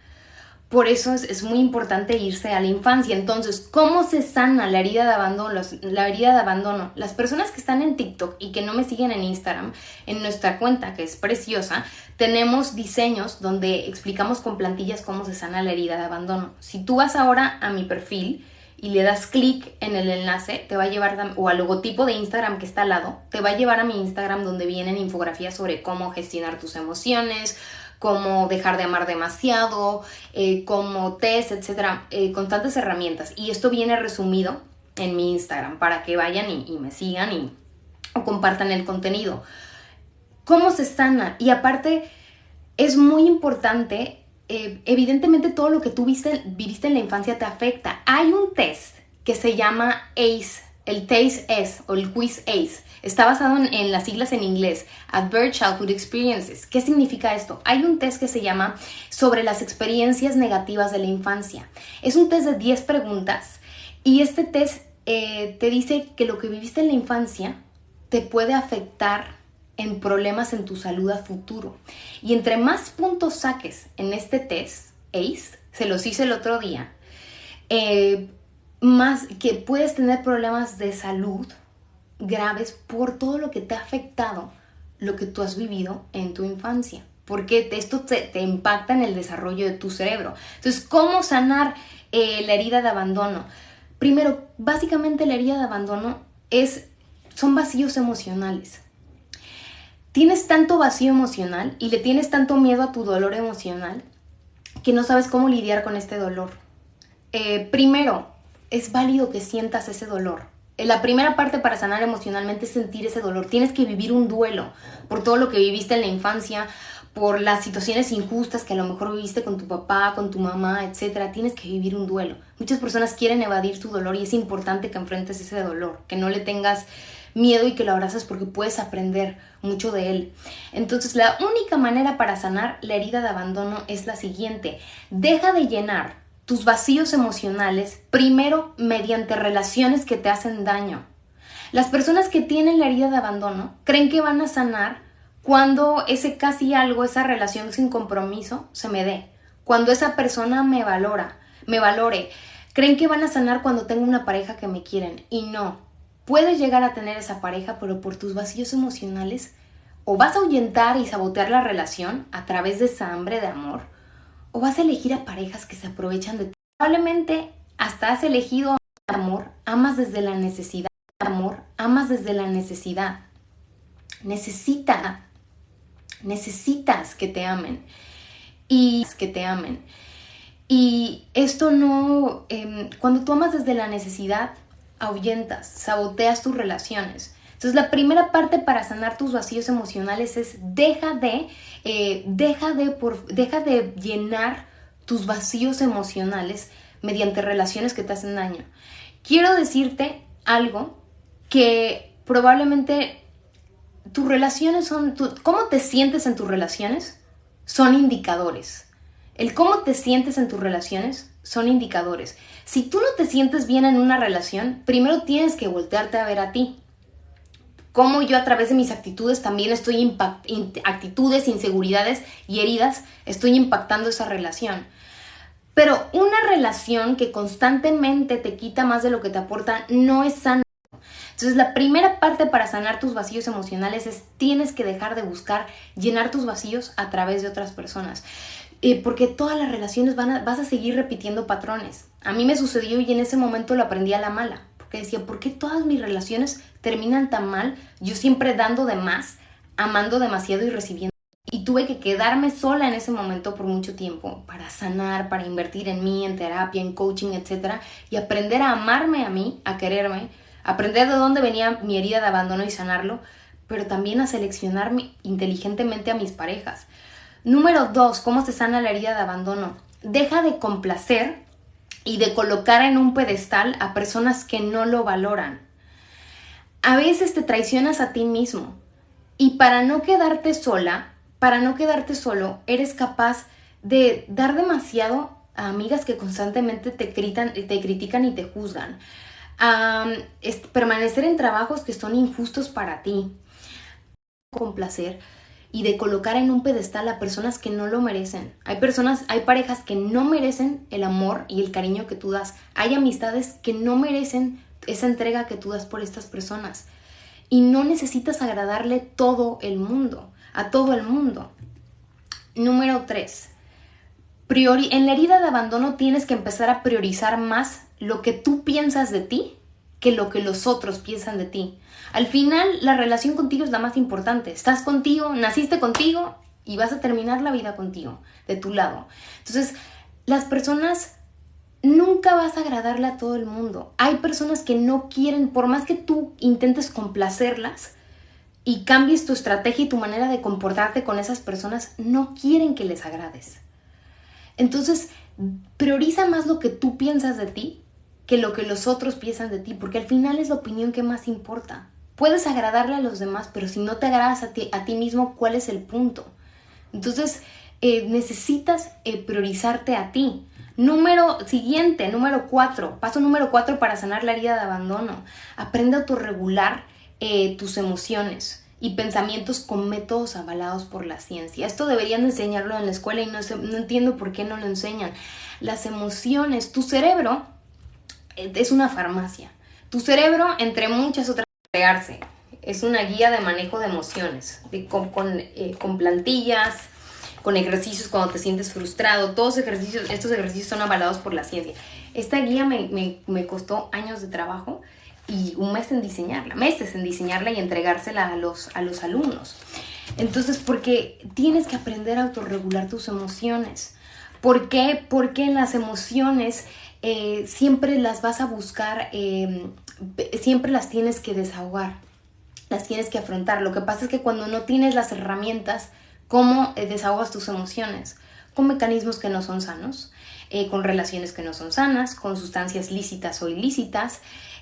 Por eso es muy importante irse a la infancia. Entonces, ¿cómo se sana la herida de abandono? Las personas que están en TikTok y que no me siguen en Instagram, en nuestra cuenta, que es preciosa, tenemos diseños donde explicamos con plantillas cómo se sana la herida de abandono. Si tú vas ahora a mi perfil y le das clic en el enlace, te va a llevar, o al logotipo de Instagram que está al lado, te va a llevar a mi Instagram donde vienen infografías sobre cómo gestionar tus emociones, cómo dejar de amar demasiado, cómo test, etcétera, con tantas herramientas. Y esto viene resumido en mi Instagram para que vayan y me sigan o compartan el contenido. ¿Cómo se sana? Y aparte, es muy importante, evidentemente todo lo que tú viviste en la infancia te afecta. Hay un test que se llama ACE, el Taste S o el Quiz ACE. Está basado en las siglas en inglés, Adverse Childhood Experiences. ¿Qué significa esto? Hay un test que se llama sobre las experiencias negativas de la infancia. Es un test de 10 preguntas y este test te dice que lo que viviste en la infancia te puede afectar en problemas en tu salud a futuro. Y entre más puntos saques en este test, ACE, se los hice el otro día, más que puedes tener problemas de salud graves por todo lo que te ha afectado, lo que tú has vivido en tu infancia, porque esto te impacta en el desarrollo de tu cerebro. Entonces, ¿cómo sanar la herida de abandono? Primero, básicamente la herida de abandono son vacíos emocionales. Tienes tanto vacío emocional y le tienes tanto miedo a tu dolor emocional que no sabes cómo lidiar con este dolor. Primero, es válido que sientas ese dolor. La primera parte para sanar emocionalmente es sentir ese dolor. Tienes que vivir un duelo por todo lo que viviste en la infancia, por las situaciones injustas que a lo mejor viviste con tu papá, con tu mamá, etc. Tienes que vivir un duelo. Muchas personas quieren evadir tu dolor y es importante que enfrentes ese dolor, que no le tengas miedo y que lo abraces porque puedes aprender mucho de él. Entonces, la única manera para sanar la herida de abandono es la siguiente. Deja de llenar tus vacíos emocionales primero mediante relaciones que te hacen daño. Las personas que tienen la herida de abandono creen que van a sanar cuando ese casi algo, esa relación sin compromiso se me dé, cuando esa persona me valore. Creen que van a sanar cuando tengo una pareja que me quieren y no. Puedes llegar a tener esa pareja, pero por tus vacíos emocionales o vas a ahuyentar y sabotear la relación a través de esa hambre de amor, o vas a elegir a parejas que se aprovechan de ti. Probablemente hasta has elegido amor, amas desde la necesidad. Necesitas que te amen. Y esto no, cuando tú amas desde la necesidad, ahuyentas, saboteas tus relaciones. Entonces, la primera parte para sanar tus vacíos emocionales es deja de llenar tus vacíos emocionales mediante relaciones que te hacen daño. Quiero decirte algo que probablemente tus relaciones cómo te sientes en tus relaciones son indicadores. El cómo te sientes en tus relaciones son indicadores. Si tú no te sientes bien en una relación, primero tienes que voltearte a ver a ti. cómo yo a través de mis actitudes también estoy actitudes, inseguridades y heridas, estoy impactando esa relación. Pero una relación que constantemente te quita más de lo que te aporta no es sana. Entonces la primera parte para sanar tus vacíos emocionales es tienes que dejar de buscar llenar tus vacíos a través de otras personas. Porque todas las relaciones vas a seguir repitiendo patrones. A mí me sucedió y en ese momento lo aprendí a la mala. Porque decía, ¿por qué todas mis relaciones terminan tan mal? Yo siempre dando de más, amando demasiado y recibiendo. Y tuve que quedarme sola en ese momento por mucho tiempo para sanar, para invertir en mí, en terapia, en coaching, etc. Y aprender a amarme a mí, a quererme, aprender de dónde venía mi herida de abandono y sanarlo, pero también a seleccionar inteligentemente a mis parejas. Número 2, ¿cómo se sana la herida de abandono? Deja de complacer y de colocar en un pedestal a personas que no lo valoran. A veces te traicionas a ti mismo y para no quedarte sola, para no quedarte solo, eres capaz de dar demasiado a amigas que constantemente te critican y te juzgan. Permanecer en trabajos que son injustos para ti. Complacer y de colocar en un pedestal a personas que no lo merecen. Hay parejas que no merecen el amor y el cariño que tú das. Hay amistades que no merecen esa entrega que tú das por estas personas. Y no necesitas agradarle a todo el mundo. Número 3. En la herida de abandono tienes que empezar a priorizar más lo que tú piensas de ti que lo que los otros piensan de ti. Al final, la relación contigo es la más importante. Estás contigo, naciste contigo y vas a terminar la vida contigo, de tu lado. Entonces, las personas nunca vas a agradarle a todo el mundo. Hay personas que no quieren, por más que tú intentes complacerlas y cambies tu estrategia y tu manera de comportarte con esas personas, no quieren que les agrades. Entonces, prioriza más lo que tú piensas de ti que lo que los otros piensan de ti, porque al final es la opinión que más importa. Puedes agradarle a los demás, pero si no te agradas a ti mismo, ¿cuál es el punto? Entonces, necesitas priorizarte a ti. Número 4. Paso número 4 para sanar la herida de abandono. Aprende a autorregular tus emociones y pensamientos con métodos avalados por la ciencia. Esto deberían enseñarlo en la escuela y no entiendo por qué no lo enseñan. Las emociones, tu cerebro es una farmacia. Tu cerebro, entre muchas otras cosas, es una guía de manejo de emociones, con plantillas, con ejercicios cuando te sientes frustrado. Todos estos ejercicios son avalados por la ciencia. Esta guía me costó años de trabajo y meses en diseñarla y entregársela a los alumnos. Entonces, porque tienes que aprender a autorregular tus emociones. ¿Por qué? Porque en las emociones siempre las vas a buscar, siempre las tienes que desahogar, las tienes que afrontar. Lo que pasa es que cuando no tienes las herramientas, ¿cómo desahogas tus emociones? Con mecanismos que no son sanos, con relaciones que no son sanas, con sustancias lícitas o ilícitas,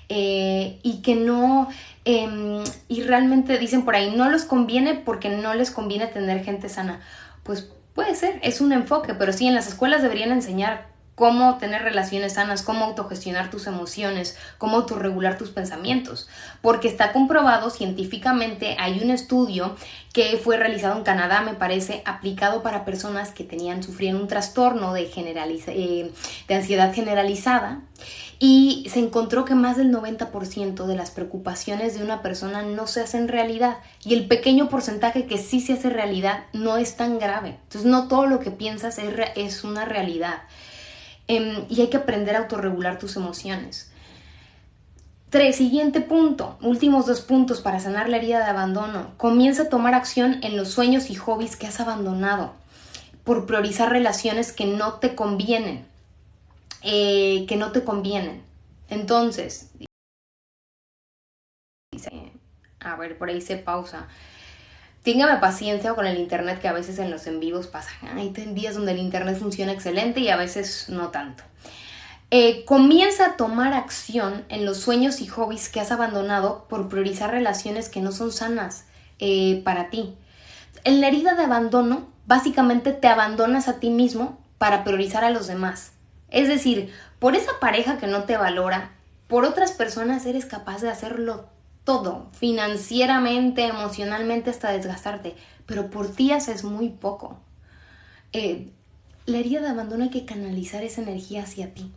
y que no, y realmente dicen por ahí, no les conviene porque no les conviene tener gente sana. Pues puede ser, es un enfoque, pero sí, en las escuelas deberían enseñar cómo tener relaciones sanas, cómo autogestionar tus emociones, cómo autorregular tus pensamientos. Porque está comprobado científicamente, hay un estudio que fue realizado en Canadá, me parece, aplicado para personas que sufrían un trastorno de ansiedad generalizada, y se encontró que más del 90% de las preocupaciones de una persona no se hacen realidad, y el pequeño porcentaje que sí se hace realidad no es tan grave. Entonces no todo lo que piensas es una realidad. Y hay que aprender a autorregular tus emociones. Siguiente punto, últimos 2 puntos para sanar la herida de abandono. Comienza a tomar acción en los sueños y hobbies que has abandonado por priorizar relaciones que no te convienen. Entonces, a ver, por ahí se pausa. Téngame paciencia con el internet, que a veces en los en vivos pasa. Hay días donde el internet funciona excelente y a veces no tanto. Comienza a tomar acción en los sueños y hobbies que has abandonado por priorizar relaciones que no son sanas para ti. En la herida de abandono, básicamente te abandonas a ti mismo para priorizar a los demás. Es decir, por esa pareja que no te valora, por otras personas eres capaz de hacerlo todo, financieramente, emocionalmente, hasta desgastarte, pero por ti haces muy poco. La herida de abandono hay que canalizar esa energía hacia ti,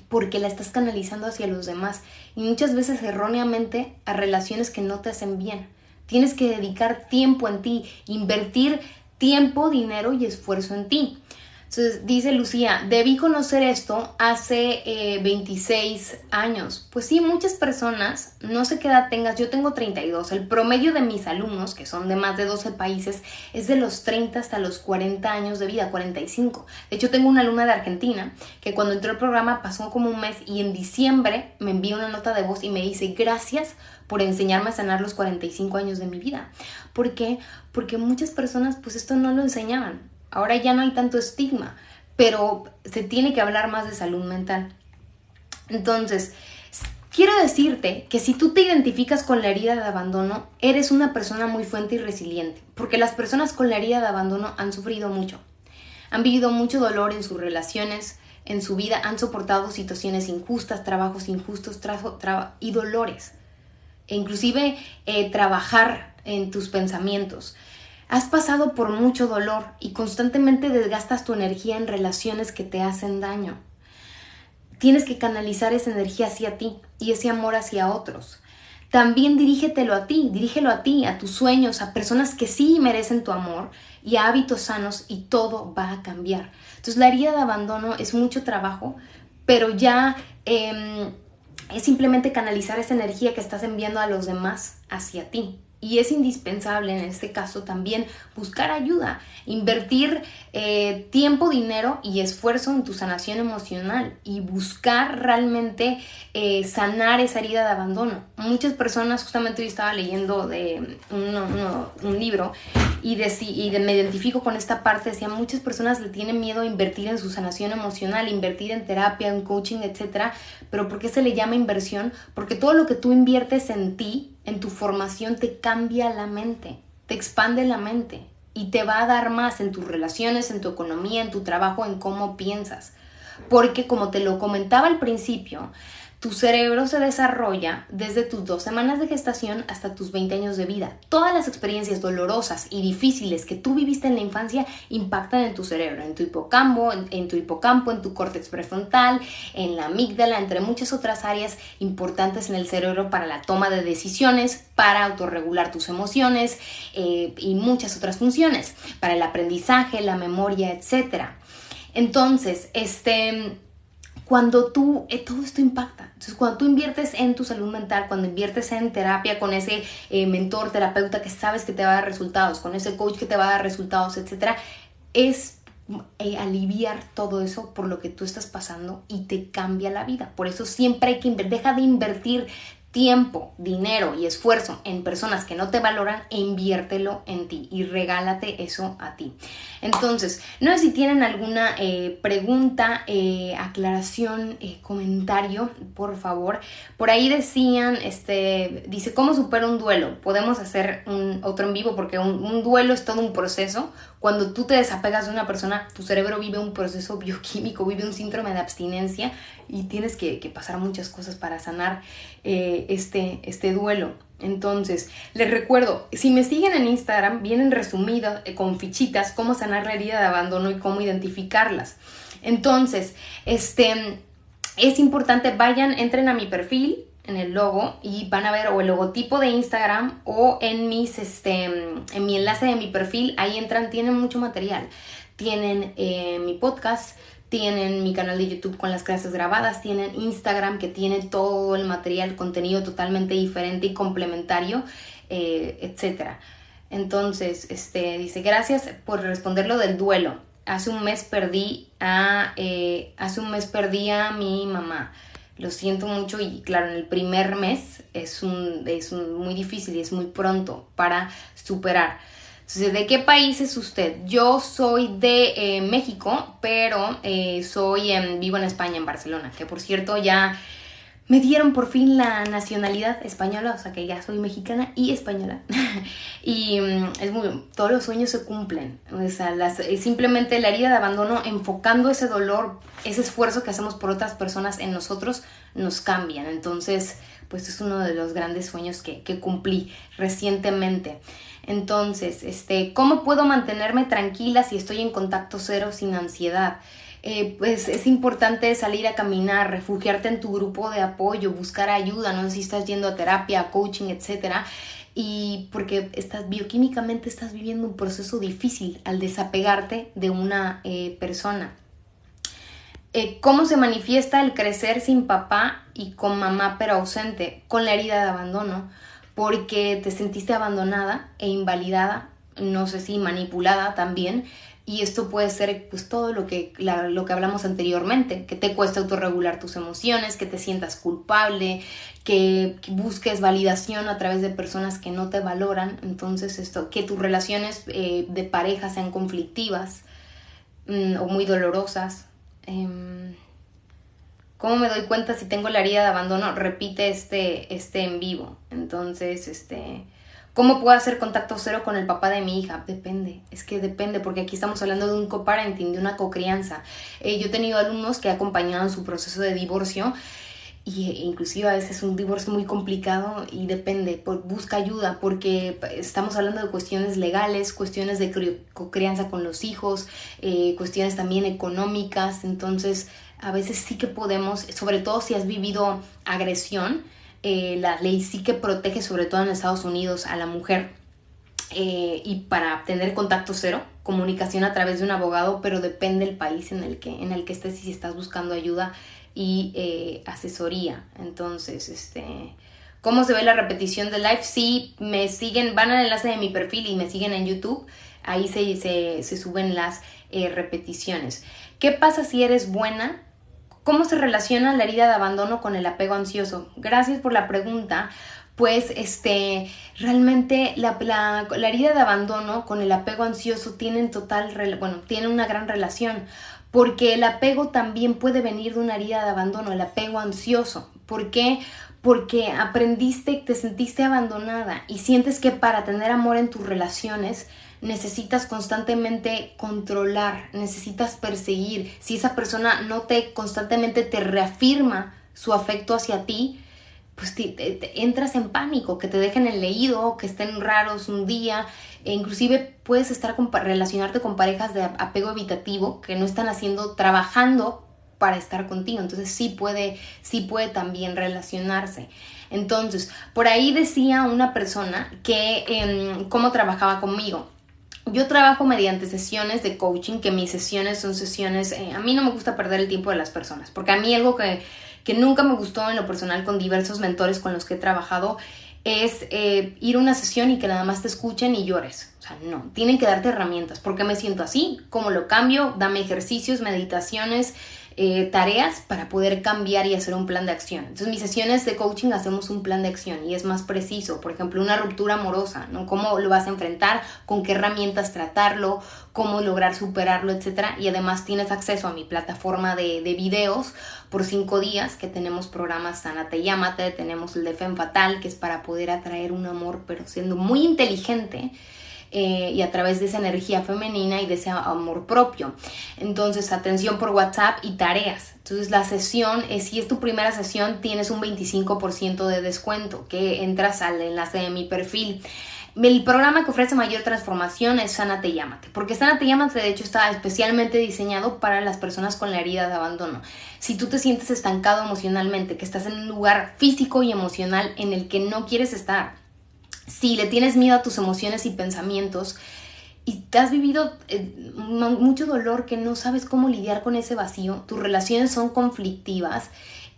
porque la estás canalizando hacia los demás y muchas veces erróneamente a relaciones que no te hacen bien. Tienes que dedicar tiempo en ti, invertir tiempo, dinero y esfuerzo en ti. Entonces dice Lucía, debí conocer esto hace 26 años. Pues sí, muchas personas, no sé qué edad tengas, yo tengo 32. El promedio de mis alumnos, que son de más de 12 países, es de los 30 hasta los 40 años de vida, 45. De hecho, tengo una alumna de Argentina que cuando entró al programa pasó como un mes y en diciembre me envió una nota de voz y me dice, gracias por enseñarme a sanar los 45 años de mi vida. ¿Por qué? Porque muchas personas pues esto no lo enseñaban. Ahora ya no hay tanto estigma, pero se tiene que hablar más de salud mental. Entonces, quiero decirte que si tú te identificas con la herida de abandono, eres una persona muy fuerte y resiliente, porque las personas con la herida de abandono han sufrido mucho. Han vivido mucho dolor en sus relaciones, en su vida, han soportado situaciones injustas, trabajos injustos y dolores. E inclusive trabajar en tus pensamientos. Has pasado por mucho dolor y constantemente desgastas tu energía en relaciones que te hacen daño. Tienes que canalizar esa energía hacia ti y ese amor hacia otros. También dirígelo a ti, a tus sueños, a personas que sí merecen tu amor y a hábitos sanos y todo va a cambiar. Entonces la herida de abandono es mucho trabajo, pero ya es simplemente canalizar esa energía que estás enviando a los demás hacia ti. Y es indispensable en este caso también buscar ayuda, invertir tiempo, dinero y esfuerzo en tu sanación emocional y buscar realmente sanar esa herida de abandono. Muchas personas, justamente hoy estaba leyendo de un libro y me identifico con esta parte, decía, muchas personas le tienen miedo a invertir en su sanación emocional, invertir en terapia, en coaching, etcétera. ¿Pero por qué se le llama inversión? Porque todo lo que tú inviertes en ti, en tu formación, te cambia la mente, te expande la mente y te va a dar más en tus relaciones, en tu economía, en tu trabajo, en cómo piensas. Porque como te lo comentaba al principio, tu cerebro se desarrolla desde tus 2 semanas de gestación hasta tus 20 años de vida. Todas las experiencias dolorosas y difíciles que tú viviste en la infancia impactan en tu cerebro, en tu hipocampo, en tu córtex prefrontal, en la amígdala, entre muchas otras áreas importantes en el cerebro para la toma de decisiones, para autorregular tus emociones y muchas otras funciones, para el aprendizaje, la memoria, etc. Entonces, cuando todo esto impacta. Entonces, cuando tú inviertes en tu salud mental, cuando inviertes en terapia con ese mentor, terapeuta que sabes que te va a dar resultados, con ese coach que te va a dar resultados, etcétera, es aliviar todo eso por lo que tú estás pasando y te cambia la vida. Por eso siempre hay que deja de invertir tiempo, dinero y esfuerzo en personas que no te valoran e inviértelo en ti y regálate eso a ti. Entonces, no sé si tienen alguna pregunta, aclaración, comentario, por favor. Por ahí decían, dice, ¿cómo supero un duelo? Podemos hacer otro en vivo porque un duelo es todo un proceso. Cuando tú te desapegas de una persona, tu cerebro vive un proceso bioquímico, vive un síndrome de abstinencia y tienes que pasar muchas cosas para sanar este duelo. Entonces, les recuerdo, si me siguen en Instagram, vienen resumidas con fichitas cómo sanar la herida de abandono y cómo identificarlas. Entonces, es importante, entren a mi perfil, en el logo, y van a ver o el logotipo de Instagram o en mi enlace de mi perfil. Ahí entran, tienen mucho material. Tienen mi podcast, tienen mi canal de YouTube con las clases grabadas, tienen Instagram que tiene todo el material, contenido totalmente diferente y complementario, etcétera. Entonces, dice, gracias por responder lo del duelo. Hace un mes perdí a mi mamá. Lo siento mucho y claro, en el primer mes es muy difícil y es muy pronto para superar. Entonces, ¿de qué país es usted? Yo soy de México, pero vivo en España, en Barcelona, que por cierto ya Me dieron por fin la nacionalidad española, o sea que ya soy mexicana y española. Y todos los sueños se cumplen. O sea, simplemente la herida de abandono, enfocando ese dolor, ese esfuerzo que hacemos por otras personas en nosotros, nos cambian. Entonces, pues es uno de los grandes sueños que cumplí recientemente. Entonces, ¿cómo puedo mantenerme tranquila si estoy en contacto cero sin ansiedad? Pues es importante salir a caminar, refugiarte en tu grupo de apoyo, buscar ayuda, no sé si estás yendo a terapia, coaching, etcétera, y porque bioquímicamente estás viviendo un proceso difícil al desapegarte de una persona. ¿Cómo se manifiesta el crecer sin papá y con mamá pero ausente? Con la herida de abandono, porque te sentiste abandonada e invalidada, no sé si manipulada también, y esto puede ser pues todo lo que hablamos anteriormente, que te cuesta autorregular tus emociones, que te sientas culpable, que busques validación a través de personas que no te valoran. Entonces que tus relaciones de pareja sean conflictivas o muy dolorosas. ¿Cómo me doy cuenta si tengo la herida de abandono? Repite este en vivo. Entonces, ¿cómo puedo hacer contacto cero con el papá de mi hija? Depende, es que depende, porque aquí estamos hablando de un co-parenting, de una co-crianza. Yo he tenido alumnos que he acompañado en su proceso de divorcio, y inclusive a veces es un divorcio muy complicado y depende, busca ayuda, porque estamos hablando de cuestiones legales, cuestiones de co-crianza con los hijos, cuestiones también económicas. Entonces a veces sí que podemos, sobre todo si has vivido agresión, la ley sí que protege, sobre todo en Estados Unidos, a la mujer, y para tener contacto cero, comunicación a través de un abogado, pero depende del país en el que estés y si estás buscando ayuda y asesoría. Entonces, ¿cómo se ve la repetición de live? Sí, me siguen, van al enlace de mi perfil y me siguen en YouTube, ahí se suben las repeticiones. ¿Qué pasa si eres buena? ¿Cómo se relaciona la herida de abandono con el apego ansioso? Gracias por la pregunta. Pues realmente la herida de abandono con el apego ansioso tienen una gran relación, porque el apego también puede venir de una herida de abandono, el apego ansioso. ¿Por qué? Porque te sentiste abandonada y sientes que para tener amor en tus relaciones necesitas constantemente controlar, necesitas perseguir. Si esa persona constantemente te reafirma su afecto hacia ti, pues te entras en pánico, que te dejen el leído, que estén raros un día, e inclusive puedes relacionarte con parejas de apego evitativo que no están trabajando para estar contigo. Entonces sí puede también relacionarse. Entonces, por ahí decía una persona que cómo trabajaba conmigo. Yo trabajo mediante sesiones de coaching, que mis sesiones son sesiones, a mí no me gusta perder el tiempo de las personas, porque a mí algo que nunca me gustó en lo personal con diversos mentores con los que he trabajado es ir a una sesión y que nada más te escuchen y llores. O sea, no, tienen que darte herramientas. ¿Por qué me siento así? ¿Cómo lo cambio? Dame ejercicios, meditaciones, tareas para poder cambiar y hacer un plan de acción. Entonces, mis sesiones de coaching hacemos un plan de acción y es más preciso. Por ejemplo, una ruptura amorosa, ¿no? ¿Cómo lo vas a enfrentar? ¿Con qué herramientas tratarlo? ¿Cómo lograr superarlo? Etcétera. Y además tienes acceso a mi plataforma de videos por 5 días, que tenemos programas Sánate y Ámate, tenemos el de Femme Fatal, que es para poder atraer un amor, pero siendo muy inteligente, y a través de esa energía femenina y de ese amor propio. Entonces, atención por WhatsApp y tareas. Entonces, la sesión, si es tu primera sesión, tienes un 25% de descuento, que entras al enlace de mi perfil. El programa que ofrece mayor transformación es Sánate y Ámate, porque Sánate y Ámate de hecho está especialmente diseñado para las personas con la herida de abandono. Si tú te sientes estancado emocionalmente, que estás en un lugar físico y emocional en el que no quieres estar, si le tienes miedo a tus emociones y pensamientos y te has vivido mucho dolor, que no sabes cómo lidiar con ese vacío, tus relaciones son conflictivas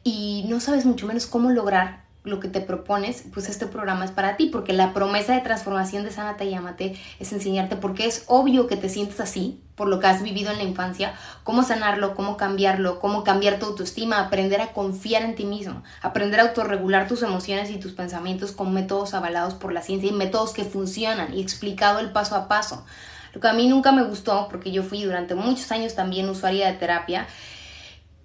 y no sabes mucho menos cómo lograr lo que te propones, pues este programa es para ti, porque la promesa de transformación de Sánate y Ámate es enseñarte, porque es obvio que te sientes así por lo que has vivido en la infancia, cómo sanarlo, cómo cambiarlo, cómo cambiar tu autoestima, aprender a confiar en ti mismo, aprender a autorregular tus emociones y tus pensamientos con métodos avalados por la ciencia y métodos que funcionan y explicado el paso a paso. Lo que a mí nunca me gustó, porque yo fui durante muchos años también usuaria de terapia,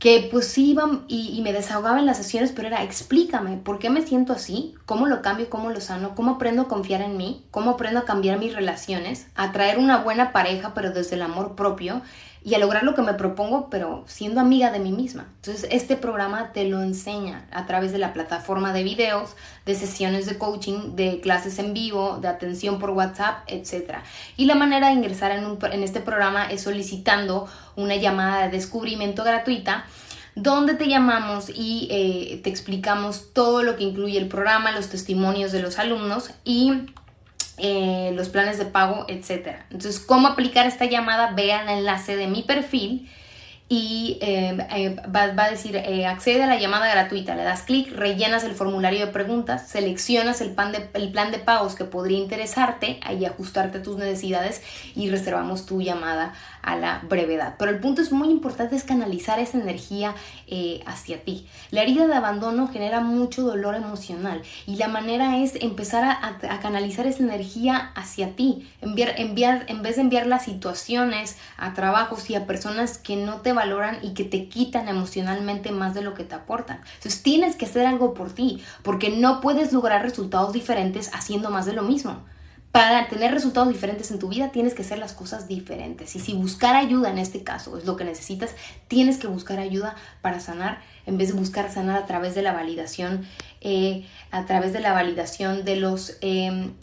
que pues iba y me desahogaba en las sesiones, pero era explícame, ¿por qué me siento así? ¿Cómo lo cambio? ¿Cómo lo sano? ¿Cómo aprendo a confiar en mí? ¿Cómo aprendo a cambiar mis relaciones? A traer una buena pareja, pero desde el amor propio y a lograr lo que me propongo, pero siendo amiga de mí misma. Entonces, este programa te lo enseña a través de la plataforma de videos, de sesiones de coaching, de clases en vivo, de atención por WhatsApp, etc. Y la manera de ingresar en este programa es solicitando una llamada de descubrimiento gratuita, donde te llamamos y te explicamos todo lo que incluye el programa, los testimonios de los alumnos y los planes de pago, etcétera. Entonces, ¿cómo aplicar esta llamada? Vean el enlace de mi perfil y va a decir accede a la llamada gratuita, le das clic, rellenas el formulario de preguntas, seleccionas el plan de pagos que podría interesarte y ajustarte a tus necesidades y reservamos tu llamada a la brevedad. Pero el punto es muy importante, es canalizar esa energía hacia ti. La herida de abandono genera mucho dolor emocional y la manera es empezar a canalizar esa energía hacia ti, en vez de enviar las situaciones a trabajos y a personas que no te valoran y que te quitan emocionalmente más de lo que te aportan. Entonces tienes que hacer algo por ti, porque no puedes lograr resultados diferentes haciendo más de lo mismo. Para tener resultados diferentes en tu vida tienes que hacer las cosas diferentes. Y si buscar ayuda en este caso es lo que necesitas, tienes que buscar ayuda para sanar en vez de buscar sanar a través de la validación, de los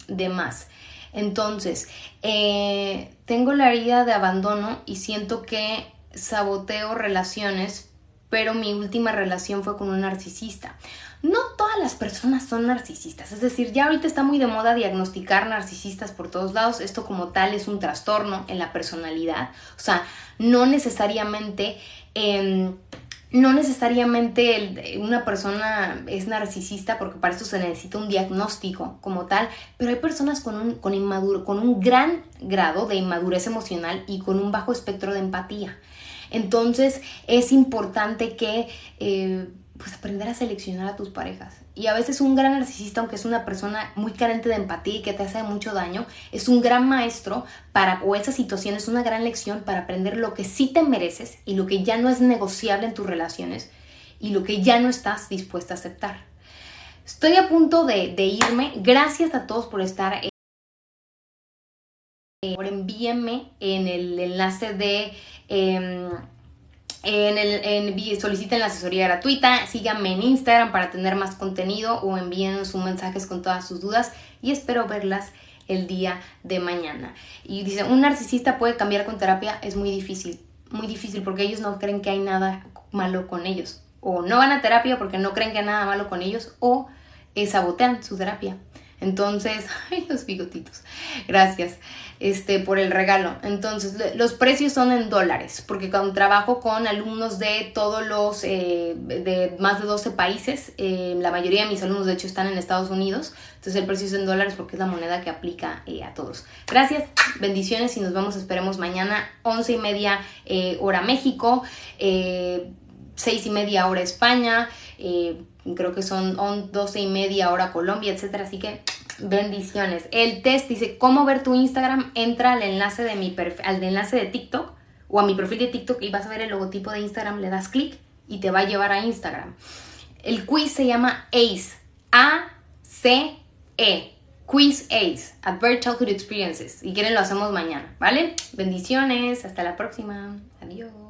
demás. Entonces, tengo la herida de abandono y siento que saboteo relaciones, pero mi última relación fue con un narcisista. No todas las personas son narcisistas, es decir, ya ahorita está muy de moda diagnosticar narcisistas por todos lados. Esto como tal es un trastorno en la personalidad, o sea, no necesariamente una persona es narcisista, porque para eso se necesita un diagnóstico como tal, pero hay personas con un gran grado de inmadurez emocional y con un bajo espectro de empatía. Entonces es importante que pues aprender a seleccionar a tus parejas. Y a veces un gran narcisista, aunque es una persona muy carente de empatía y que te hace mucho daño, es un gran maestro o esa situación es una gran lección para aprender lo que sí te mereces y lo que ya no es negociable en tus relaciones y lo que ya no estás dispuesta a aceptar. Estoy a punto de irme. Gracias a todos por estar. Envíenme en el enlace de... soliciten la asesoría gratuita, síganme en Instagram para tener más contenido o envíenos sus mensajes con todas sus dudas y espero verlas el día de mañana. Y dice, ¿un narcisista puede cambiar con terapia? Es muy difícil porque ellos no creen que hay nada malo con ellos, o no van a terapia porque no creen que hay nada malo con ellos, o sabotean su terapia. Entonces, ay, los bigotitos, gracias por el regalo. Entonces, los precios son en dólares, porque cuando trabajo con alumnos de todos los, de más de 12 países, la mayoría de mis alumnos de hecho están en Estados Unidos, entonces el precio es en dólares porque es la moneda que aplica a todos. Gracias, bendiciones y nos vemos, esperemos mañana, 11:30 hora México, 6:30 hora España, creo que son 12:30 hora Colombia, etcétera. Así que bendiciones. El test dice cómo ver tu Instagram. Entra al enlace de al enlace de TikTok o a mi perfil de TikTok y vas a ver el logotipo de Instagram. Le das clic y te va a llevar a Instagram. El quiz se llama ACE, A-C-E, Quiz ACE, Adverse Childhood Experiences. Si quieren lo hacemos mañana, ¿vale? Bendiciones, hasta la próxima. Adiós.